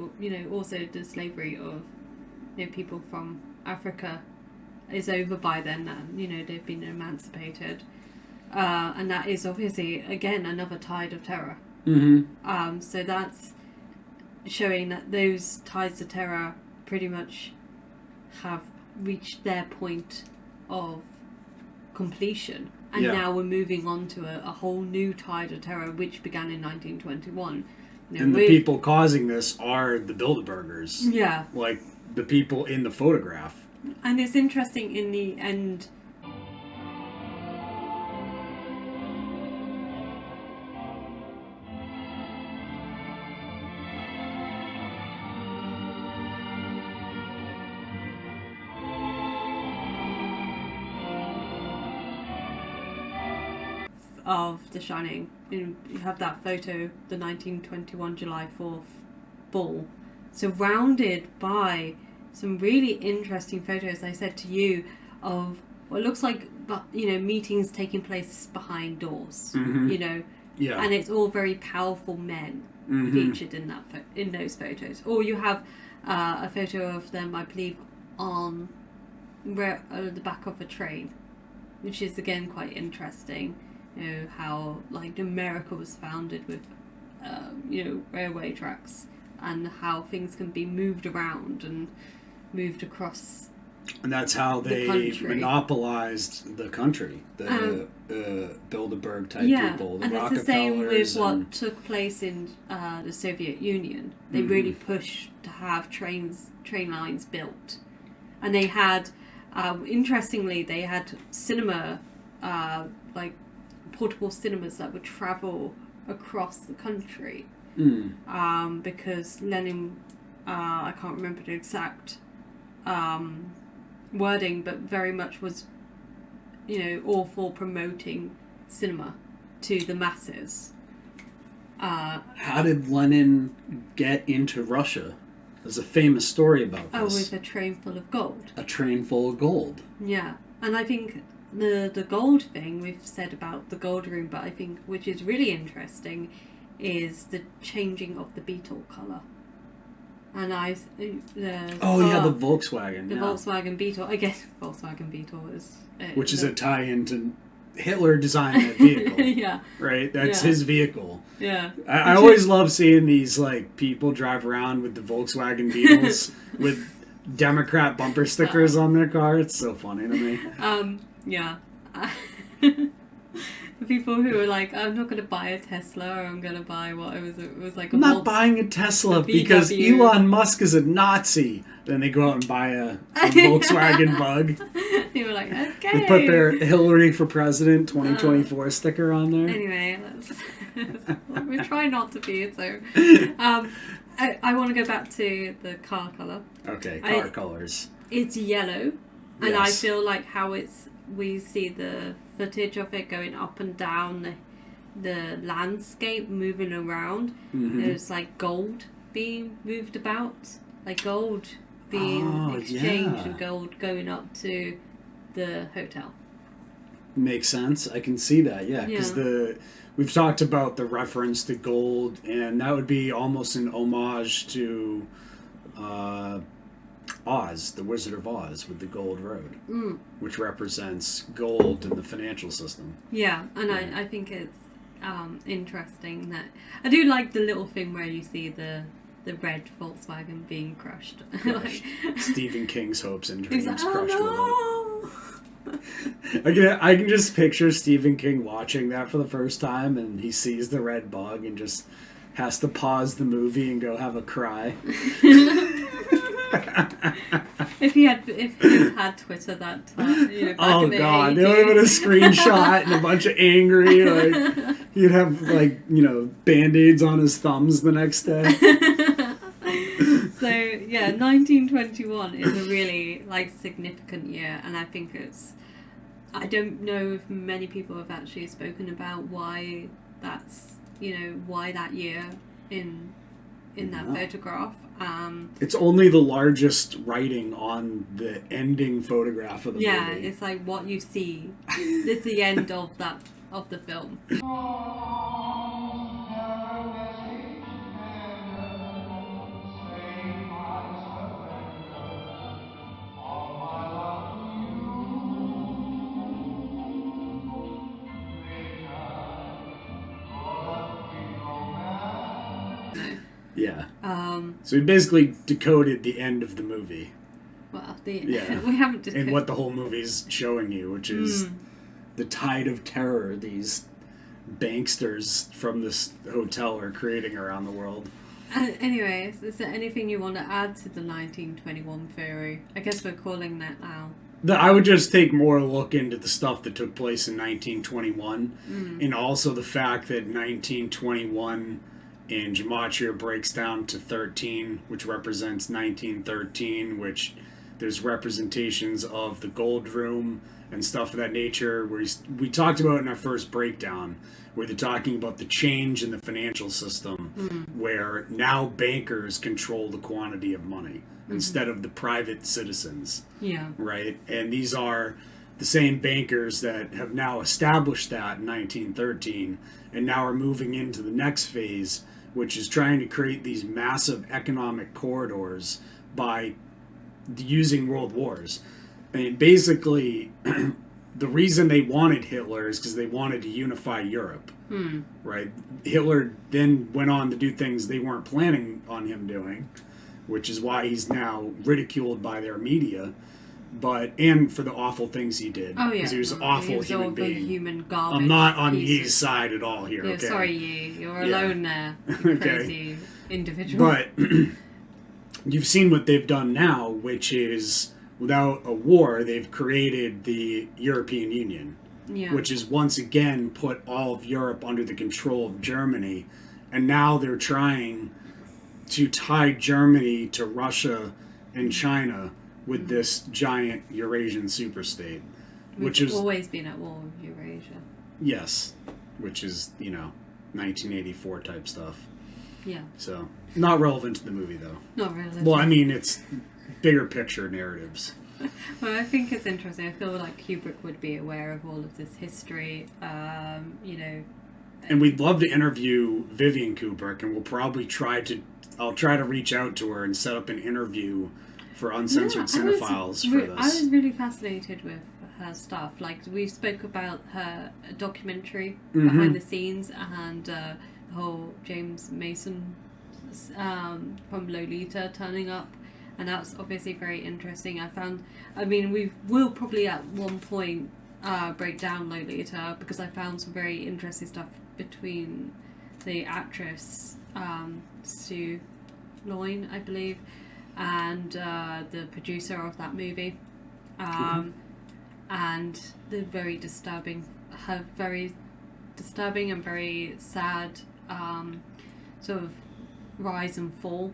also the slavery of people from Africa is over by then, and they've been emancipated, and that is obviously again another tide of terror. So that's showing that those tides of terror pretty much have reached their point of completion, and now we're moving on to a whole new tide of terror which began in 1921. And the people causing this are the Bilderbergers. Yeah. Like the people in the photograph. And it's interesting in the end. Of The Shining, you have that photo, the 1921 July 4th ball, surrounded by some really interesting photos. I said to you of what looks like, meetings taking place behind doors. And it's all very powerful men featured in in those photos. Or you have a photo of them, I believe, on the back of a train, which is again quite interesting. How like America was founded with railway tracks, and how things can be moved around and moved across. And that's how they monopolized the country. The Bilderberg type people, the and Rockefellers. It's the same with what took place in the Soviet Union. They really pushed to have train lines built, and they had, interestingly, they had cinema, like portable cinemas that would travel across the country. Because Lenin, I can't remember the exact wording, but very much was, all for promoting cinema to the masses. How did Lenin get into Russia? There's a famous story about this. Oh, with a train full of gold. A train full of gold. Yeah, and I think the gold thing we've said about the gold room, but I think which is really interesting is the changing of the beetle colour. And the Volkswagen. The Volkswagen Beetle. I guess Volkswagen Beetle is... which is a tie-in to Hitler designed that vehicle. Yeah. Right? That's his vehicle. Yeah. I always love seeing these like people drive around with the Volkswagen Beetles with Democrat bumper stickers on their car. It's so funny to me. Yeah. The people who are like, I'm not going to buy a Tesla, or I'm going to buy it was like a I'm not buying a Tesla because Elon Musk is a Nazi. Then they go out and buy a Volkswagen Bug. You were like, okay. They put their Hillary for President 2024 sticker on there. Anyway, we're trying not to be so. I want to go back to the car colour. Okay, car colours. It's yellow, and I feel like how we see the footage of it going up and down the landscape, moving around. There's like gold being moved about, like gold being exchanged and gold going up to the hotel. Makes sense. I can see that, because we've talked about the reference to gold, and that would be almost an homage to Oz, the Wizard of Oz, with the Gold Road, which represents gold in the financial system. Yeah, and I think it's interesting that I do like the little thing where you see the red Volkswagen being crushed. Like, Stephen King's hopes and dreams like, crushed with it. I can just picture Stephen King watching that for the first time, and he sees the red bug and just has to pause the movie and go have a cry. If he had Twitter that time, back in the 80s. They would have been a screenshot and a bunch of angry, he'd have Band-Aids on his thumbs the next day. So 1921 is a really significant year, and I think I don't know if many people have actually spoken about why that's why that year in that photograph. It's only the largest writing on the ending photograph of the movie. Yeah, it's like what you see. It's the end of the film. Yeah. So we basically decoded the end of the movie. Well, we haven't decoded. And what the whole movie's showing you, which is the tide of terror these banksters from this hotel are creating around the world. Anyways, is there anything you want to add to the 1921 theory? I guess we're calling that now. I would just take more look into the stuff that took place in 1921, and also the fact that 1921 in Gematria breaks down to 13, which represents 1913, which there's representations of the gold room and stuff of that nature, where we talked about in our first breakdown, where they're talking about the change in the financial system, where now bankers control the quantity of money instead of the private citizens. Yeah. Right? And these are the same bankers that have now established that in 1913 and now are moving into the next phase, which is trying to create these massive economic corridors by using world wars. I mean, basically, the reason they wanted Hitler is because they wanted to unify Europe, right? Hitler then went on to do things they weren't planning on him doing, which is why he's now ridiculed by their media, and for the awful things he did. Oh, yeah. Because he was an awful human being. Human garbage. I'm not on Ye's side at all here, okay? Sorry, Ye. You're alone there. You crazy individual. But you've seen what they've done now, which is, without a war, they've created the European Union, which is once again put all of Europe under the control of Germany. And now they're trying to tie Germany to Russia and China with this giant Eurasian superstate. Which has always been at war with Eurasia. Yes, which is, 1984 type stuff. Yeah. So, not relevant to the movie, though. Not relevant. Well, I mean, it's bigger picture narratives. Well, I think it's interesting. I feel like Kubrick would be aware of all of this history, And we'd love to interview Vivian Kubrick, and we'll probably I'll try to reach out to her and set up an interview for Uncensored Cinefiles for this. I was really fascinated with her stuff. Like, we spoke about her documentary behind the scenes and the whole James Mason from Lolita turning up, and that's obviously very interesting. We will probably at one point break down Lolita, because I found some very interesting stuff between the actress Sue Loyne, I believe, and the producer of that movie, and the very disturbing and very sad sort of rise and fall,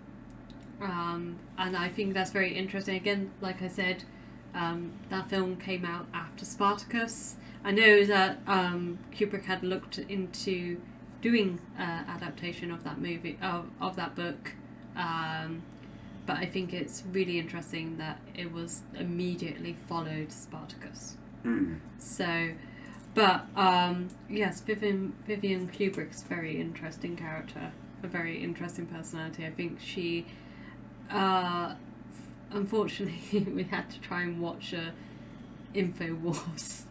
and I think that's very interesting. Again, like I said, that film came out after Spartacus. I know that Kubrick had looked into doing adaptation of that movie, of that book, but I think it's really interesting that it was immediately followed Spartacus. So, but yes, Vivian Kubrick's a very interesting character, a very interesting personality. I think she, unfortunately, we had to try and watch a InfoWars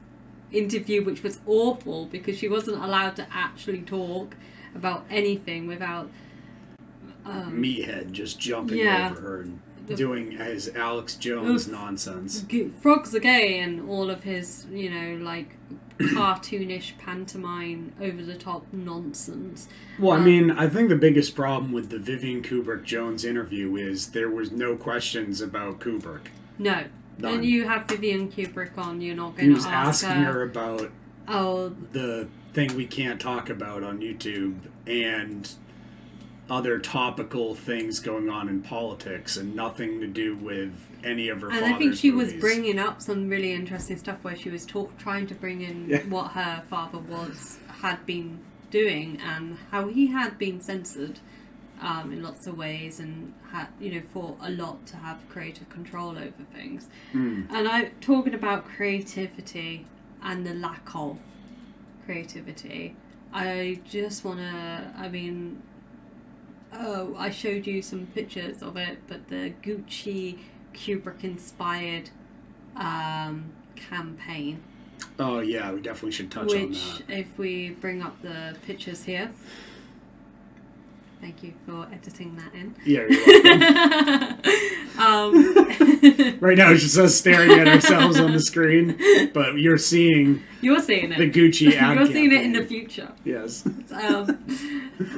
interview, which was awful because she wasn't allowed to actually talk about anything without Meathead just jumping over her and doing his Alex Jones nonsense. Frogs are gay and all of his, cartoonish pantomime, over the top nonsense. Well, I mean, I think the biggest problem with the Vivian Kubrick Jones interview is there was no questions about Kubrick. No. None. And you have Vivian Kubrick on, you're not going to ask her. He was asking her about the thing we can't talk about on YouTube and other topical things going on in politics, and nothing to do with any of her father's movies. And I think she was bringing up some really interesting stuff where she was trying to bring in what her father had been doing, and how he had been censored in lots of ways, and had, fought a lot to have creative control over things. And I'm talking about creativity and the lack of creativity. I just want to, I showed you some pictures of it, but the Gucci Kubrick inspired campaign. Oh yeah, we definitely should touch on that. Which, if we bring up the pictures here, thank you for editing that in. Yeah, you're welcome. Right now it's just us staring at ourselves on the screen, but you're seeing it. The Gucci ad You're seeing campaign. it in the future. Yes.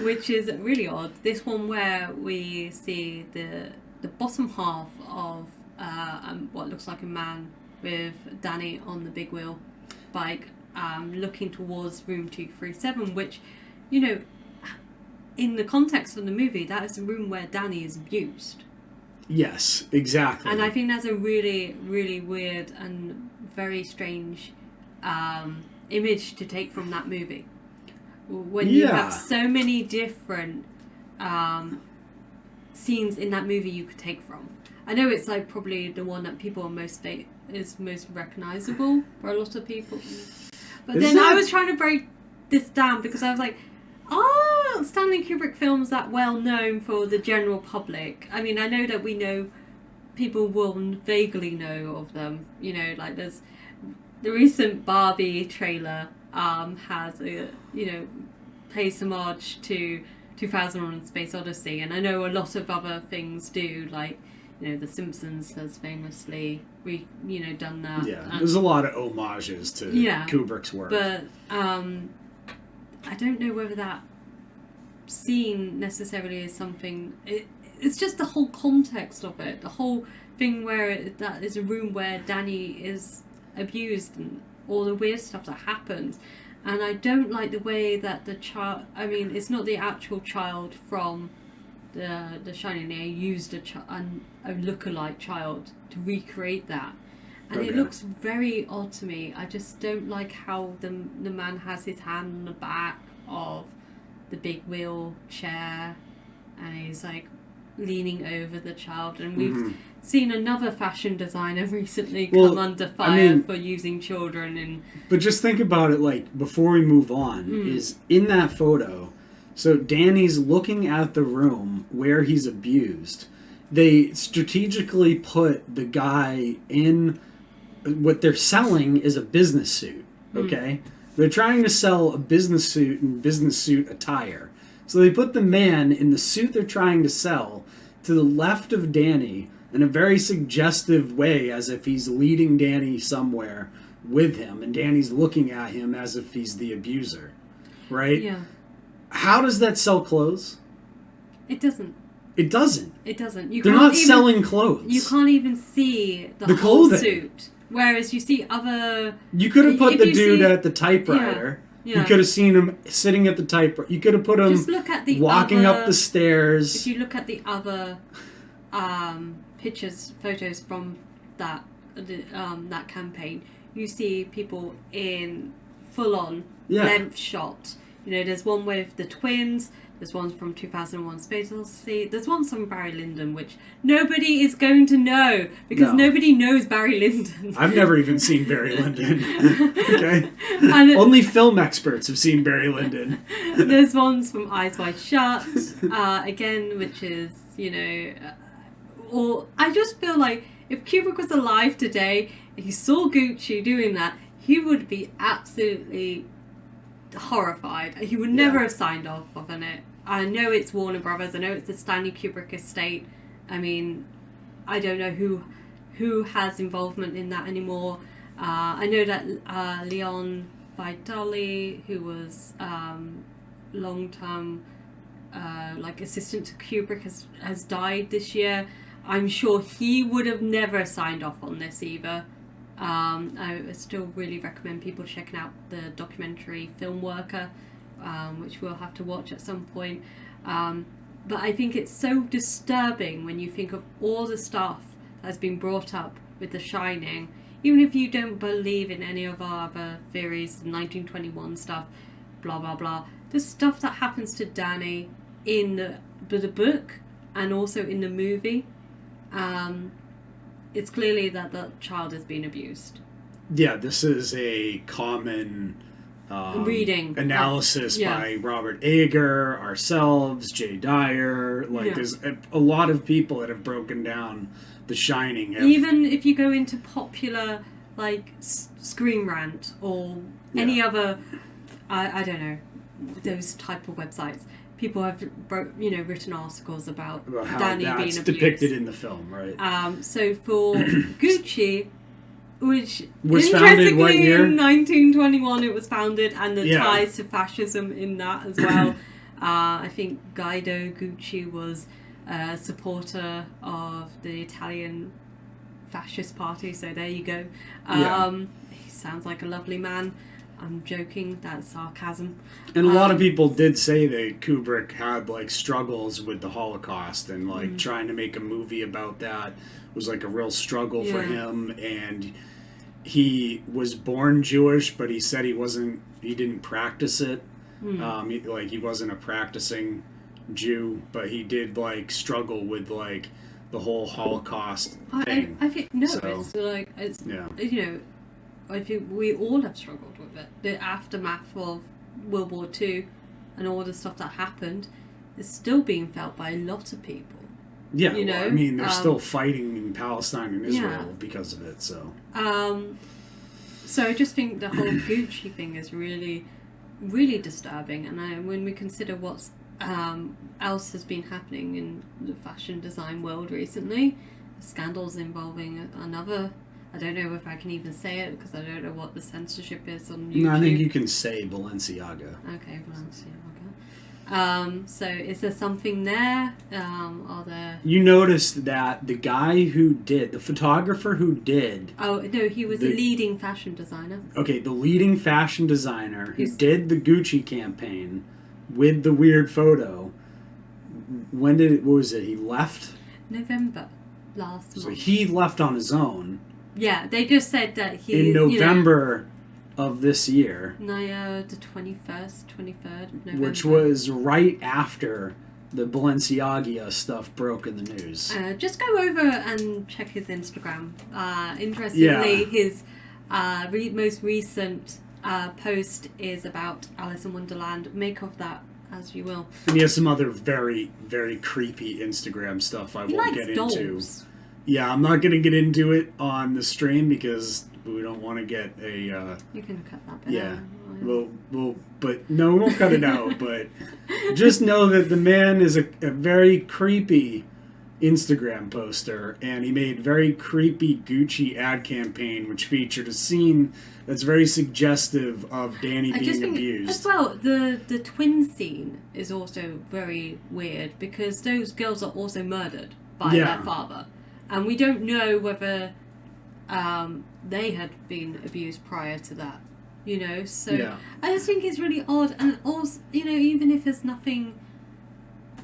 Which is really odd. This one where we see the bottom half of what looks like a man with Danny on the big wheel bike, looking towards room 237, which, in the context of the movie, that is the room where Danny is abused. Yes, exactly. And I think that's a really, really weird and very strange image to take from that movie. When you have so many different scenes in that movie you could take from. I know it's like probably the one that people are is most recognizable for a lot of people. But then I was trying to break this down because I was like, are Stanley Kubrick films that well known for the general public? I mean, I know that people will vaguely know of them. Like there's the recent Barbie trailer has pays homage to 2001: Space Odyssey, and I know a lot of other things do, like The Simpsons has famously done that. Yeah, there's a lot of homages to Kubrick's work. But I don't know whether that scene necessarily is something. It's just the whole context of it, the whole thing where that is a room where Danny is abused and all the weird stuff that happens. And I don't like the way that the child. I mean, it's not the actual child from the Shining. They used a lookalike child to recreate that, and it looks very odd to me. I just don't like how the man has his hand on the back of the big wheelchair, and he's like leaning over the child. And we've seen another fashion designer recently come under fire for using children. But just think about it, like, before we move on, is in that photo, so Danny's looking at the room where he's abused. They strategically put the guy in, what they're selling is a business suit, okay? They're trying to sell a business suit and business suit attire. So they put the man in the suit they're trying to sell to the left of Danny in a very suggestive way, as if he's leading Danny somewhere with him, and Danny's looking at him as if he's the abuser, right? Yeah. How does that sell clothes? It doesn't. It doesn't. It doesn't. They're not selling clothes. You can't even see the whole clothing. Suit. Whereas you see other... You could have put the dude at the typewriter. Yeah. You could have seen him sitting at the typewriter. You could have put him just look at the walking up the stairs. If you look at the other photos from that campaign, you see people in full-on length shot. There's one with the twins. There's one from 2001: Space Odyssey. There's one from Barry Lyndon, which nobody is going to know because nobody knows Barry Lyndon. I've never even seen Barry Lyndon. Okay, only film experts have seen Barry Lyndon. There's ones from Eyes Wide Shut, again, which is or I just feel like if Kubrick was alive today, and he saw Gucci doing that, he would be absolutely horrified. He would never have signed off on it. I know it's Warner Brothers. I know it's the Stanley Kubrick estate. I mean, I don't know who has involvement in that anymore. I know that Leon Vitali, who was long-term assistant to Kubrick, has died this year. I'm sure he would have never signed off on this either. I still really recommend people checking out the documentary Film Worker, which we'll have to watch at some point. But I think it's so disturbing when you think of all the stuff that's been brought up with The Shining. Even if you don't believe in any of our other theories, the 1921 stuff, blah blah blah. The stuff that happens to Danny in the book and also in the movie, it's clearly that the child has been abused. Yeah, this is a common reading analysis by Robert Ager, ourselves, Jay Dyer. There's a lot of people that have broken down The Shining. Even if you go into popular Screen Rant or any other, I don't know, those type of websites, people have written articles about how Danny being that's abused. depicted in the film, right? So for Gucci, which was founded what year? In 1921 it was founded, and the ties to fascism in that as well. I think Guido Gucci was a supporter of the Italian fascist party, so there you go. He sounds like a lovely man. I'm joking, that's sarcasm. And a lot of people did say that Kubrick had struggles with the Holocaust, and trying to make a movie about that was a real struggle for him. And he was born Jewish, but he said he didn't practice it. He wasn't a practicing Jew, but he did struggle with the whole Holocaust thing. I think I think we all have struggled with it. The aftermath of World War II and all the stuff that happened is still being felt by a lot of people. Yeah, I mean, they're still fighting in Palestine and Israel because of it. So I just think the whole Gucci thing is really, really disturbing. And when we consider what's else has been happening in the fashion design world recently, scandals involving another. I don't know if I can even say it because I don't know what the censorship is on YouTube. No, I think you can say Balenciaga. Okay, Balenciaga. So is there something there? Are there... You noticed that the guy the photographer who did... Oh, no, he was the leading fashion designer. Okay, the leading fashion designer who did the Gucci campaign with the weird photo. What was it? He left? November last month. So he left on his own. Yeah, they just said that he... In November of this year. The 23rd of November. Which was right after the Balenciaga stuff broke in the news. Just go over and check his Instagram. Interestingly, his most recent post is about Alice in Wonderland. Make of that as you will. And he has some other very, very creepy Instagram stuff I won't get into. Yeah, I'm not going to get into it on the stream because we don't want to get a... you can cut that bit yeah. out. But no, we won't cut it out. But just know that the man is a very creepy Instagram poster, and he made very creepy Gucci ad campaign, which featured a scene that's very suggestive of Danny being abused. As well, the twin scene is also very weird because those girls are also murdered by their father. And we don't know whether they had been abused prior to that, So I just think it's really odd. And also, even if there's nothing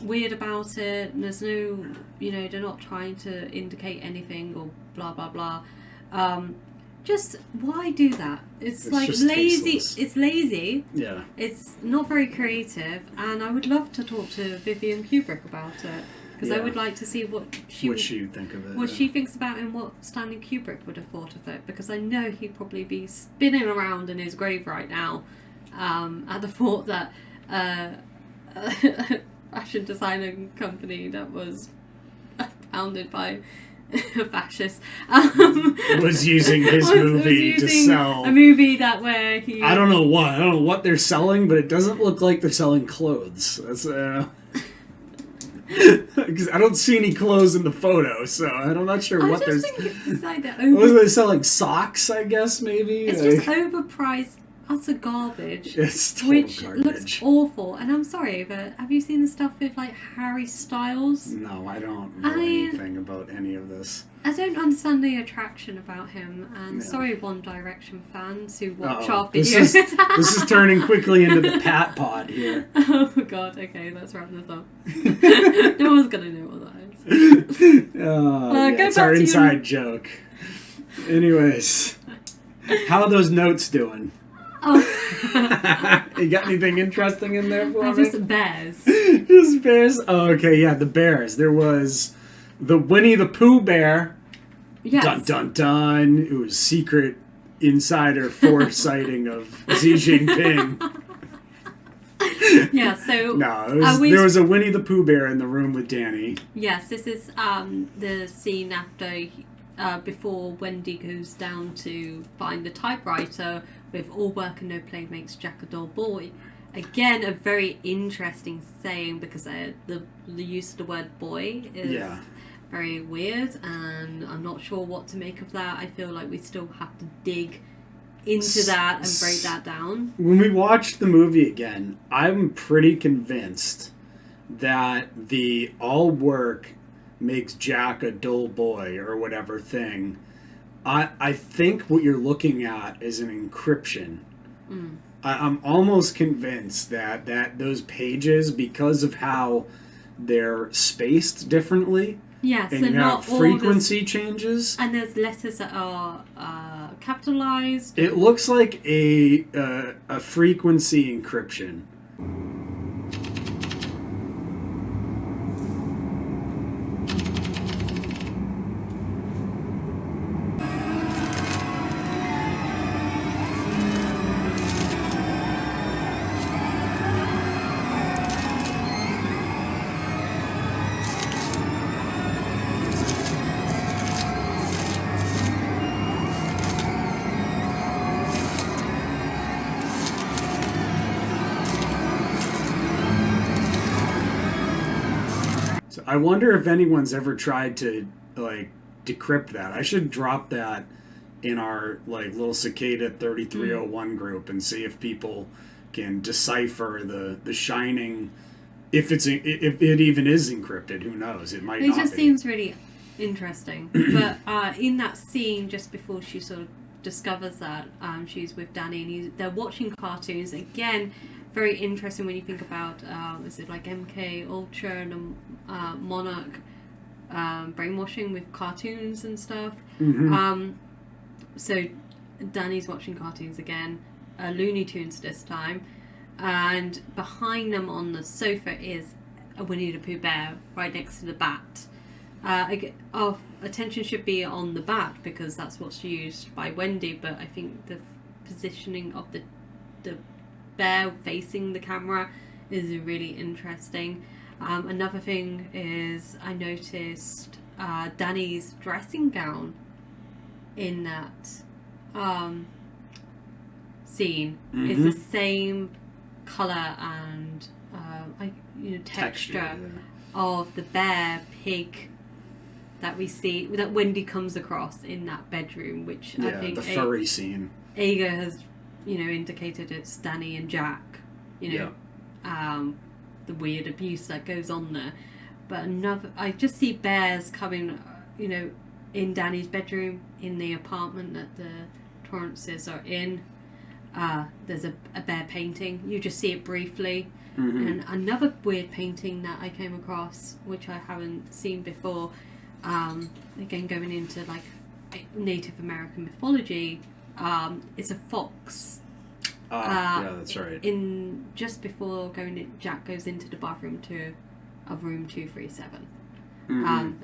weird about it, and there's no, they're not trying to indicate anything or blah, blah, blah. Just why do that? It's lazy. Tasteless. It's lazy. Yeah. It's not very creative. And I would love to talk to Vivian Kubrick about it. Because I would like to see what she would think of it. What she thinks about it and what Stanley Kubrick would have thought of it. Because I know he'd probably be spinning around in his grave right now at the thought that a fashion designing company that was founded by a fascist was using his movie to sell a movie where he... I don't know what they're selling, but it doesn't look like they're selling clothes. That's because I don't see any clothes in the photo, so I'm not sure what they're... Was they selling socks, I guess, maybe? It's just overpriced, utter garbage. It's total garbage. Looks awful. And I'm sorry, but have you seen the stuff with, Harry Styles? No, I don't know anything about any of this. I don't understand the attraction about him, and sorry, One Direction fans who watch our videos. This is turning quickly into the Pat Pod here. Oh god, okay, let's wrap this up. No one's gonna know what that is. It's our inside joke. Anyways, how are those notes doing? Oh. You got anything interesting in there for me? Just bears. Just bears? Oh, okay, yeah, the bears. There was the Winnie the Pooh bear. Yes. Dun dun dun. It was secret insider foresighting of Xi Jinping. Yeah, so... No, there was a Winnie the Pooh bear in the room with Danny. Yes, this is the scene after... before Wendy goes down to find the typewriter with all work and no play makes Jack a dull boy. Again, a very interesting saying because the use of the word boy is very weird, and I'm not sure what to make of that. I feel like we still have to dig into that and break that down. When we watched the movie again, I'm pretty convinced that the all work makes Jack a dull boy or whatever thing. I think what you're looking at is an encryption. I'm almost convinced that those pages, because of how they're spaced differently, yes, and you have frequency changes, and there's letters that are capitalized. It looks like a frequency encryption. I wonder if anyone's ever tried to decrypt that. I should drop that in our little Cicada 3301 group and see if people can decipher the Shining. If it even is encrypted, who knows? It might not be. It just seems really interesting. But in that scene, just before she sort of discovers that, she's with Danny and they're watching cartoons again. Very interesting when you think about is it like MK Ultra and Monarch brainwashing with cartoons and stuff. So Danny's watching cartoons again, Looney Tunes this time, and behind them on the sofa is a Winnie the Pooh bear right next to the bat. Our attention should be on the bat because that's what's used by Wendy, but I think the positioning of the bear facing the camera is really interesting. Another thing is I noticed Danny's dressing gown in that scene is the same colour and texture of the bear pig that we see, that Wendy comes across in that bedroom, which I think the furry scene. Aga has indicated it's Danny and Jack, the weird abuse that goes on there. But I just see bears coming, in Danny's bedroom, in the apartment that the Torrances are in. There's a bear painting. You just see it briefly. And another weird painting that I came across, which I haven't seen before, again going into Native American mythology, it's a fox. Yeah, that's right. In just before Jack goes into the bathroom of room 237,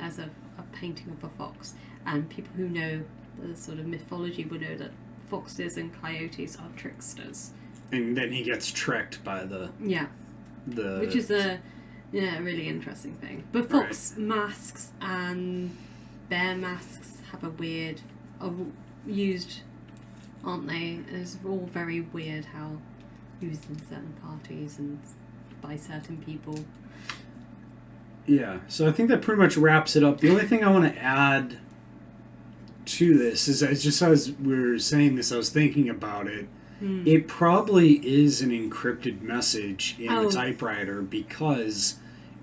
as a painting of a fox. And people who know the sort of mythology would know that foxes and coyotes are tricksters. And then he gets tricked by which is a really interesting thing. But fox masks and bear masks have are used, aren't they? It's all very weird how used in certain parties and by certain people. Yeah, so I think that pretty much wraps it up. The only thing I want to add to this is, just as we were saying this, I was thinking about it. It probably is an encrypted message in the typewriter because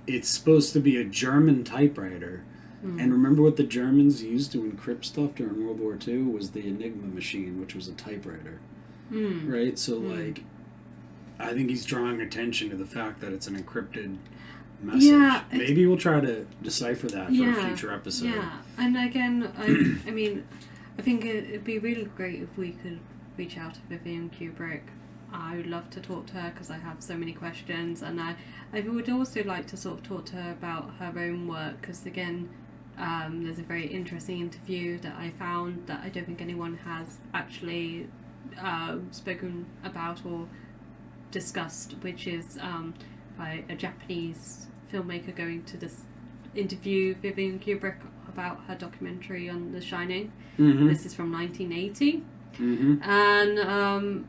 it's supposed to be a German typewriter. And remember what the Germans used to encrypt stuff during World War II was the Enigma machine, which was a typewriter. Right? So, I think he's drawing attention to the fact that it's an encrypted message. Yeah, maybe we'll try to decipher that for a future episode. Yeah, and again, I mean, I think it'd be really great if we could reach out to Vivian Kubrick. I would love to talk to her because I have so many questions, and I would also like to sort of talk to her about her own work, because again, there's a very interesting interview that I found that I don't think anyone has actually spoken about or discussed, which is by a Japanese filmmaker going to this interview Vivian Kubrick about her documentary on The Shining. This is from 1980. And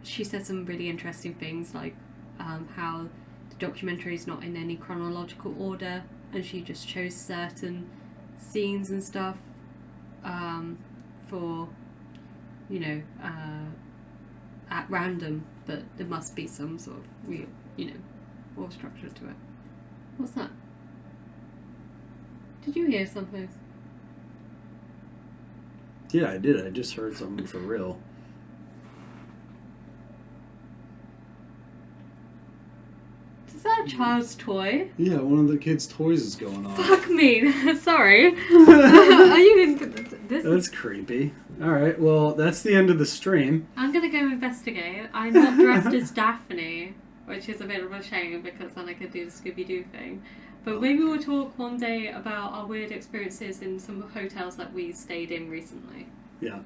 she said some really interesting things, like how the documentary is not in any chronological order, and she just chose certain scenes and stuff for, you know, at random, but there must be some sort of real, you know, more structure to it. What's that? Did you hear something? Yeah, I did. I just heard something for real. Is that a child's toy? Yeah, one of the kids' toys is going on. Fuck me. Sorry. Are you in this? That's creepy. Alright, well, that's the end of the stream. I'm gonna go investigate. I'm not dressed as Daphne, which is a bit of a shame because then I could do the Scooby-Doo thing. But maybe we'll talk one day about our weird experiences in some hotels that we stayed in recently. Yeah.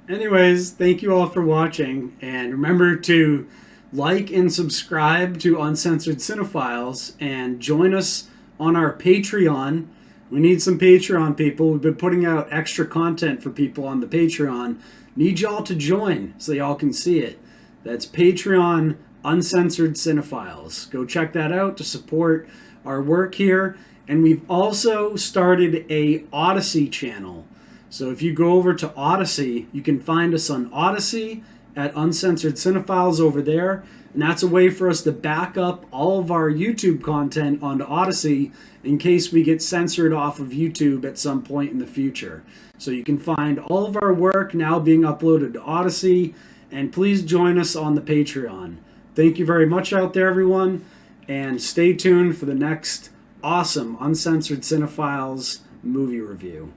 Anyways, thank you all for watching, and remember to like and subscribe to Uncensored Cinefiles, and join us on our Patreon. We need some Patreon people. We've been putting out extra content for people on the Patreon. Need y'all to join so y'all can see it. That's Patreon Uncensored Cinefiles. Go check that out to support our work here. And we've also started a Odyssey channel. So if you go over to Odyssey, you can find us on Odyssey at Uncensored Cinefiles over there. And that's a way for us to back up all of our YouTube content onto Odyssey in case we get censored off of YouTube at some point in the future. So you can find all of our work now being uploaded to Odyssey. And please join us on the Patreon. Thank you very much out there, everyone. And stay tuned for the next awesome Uncensored Cinefiles movie review.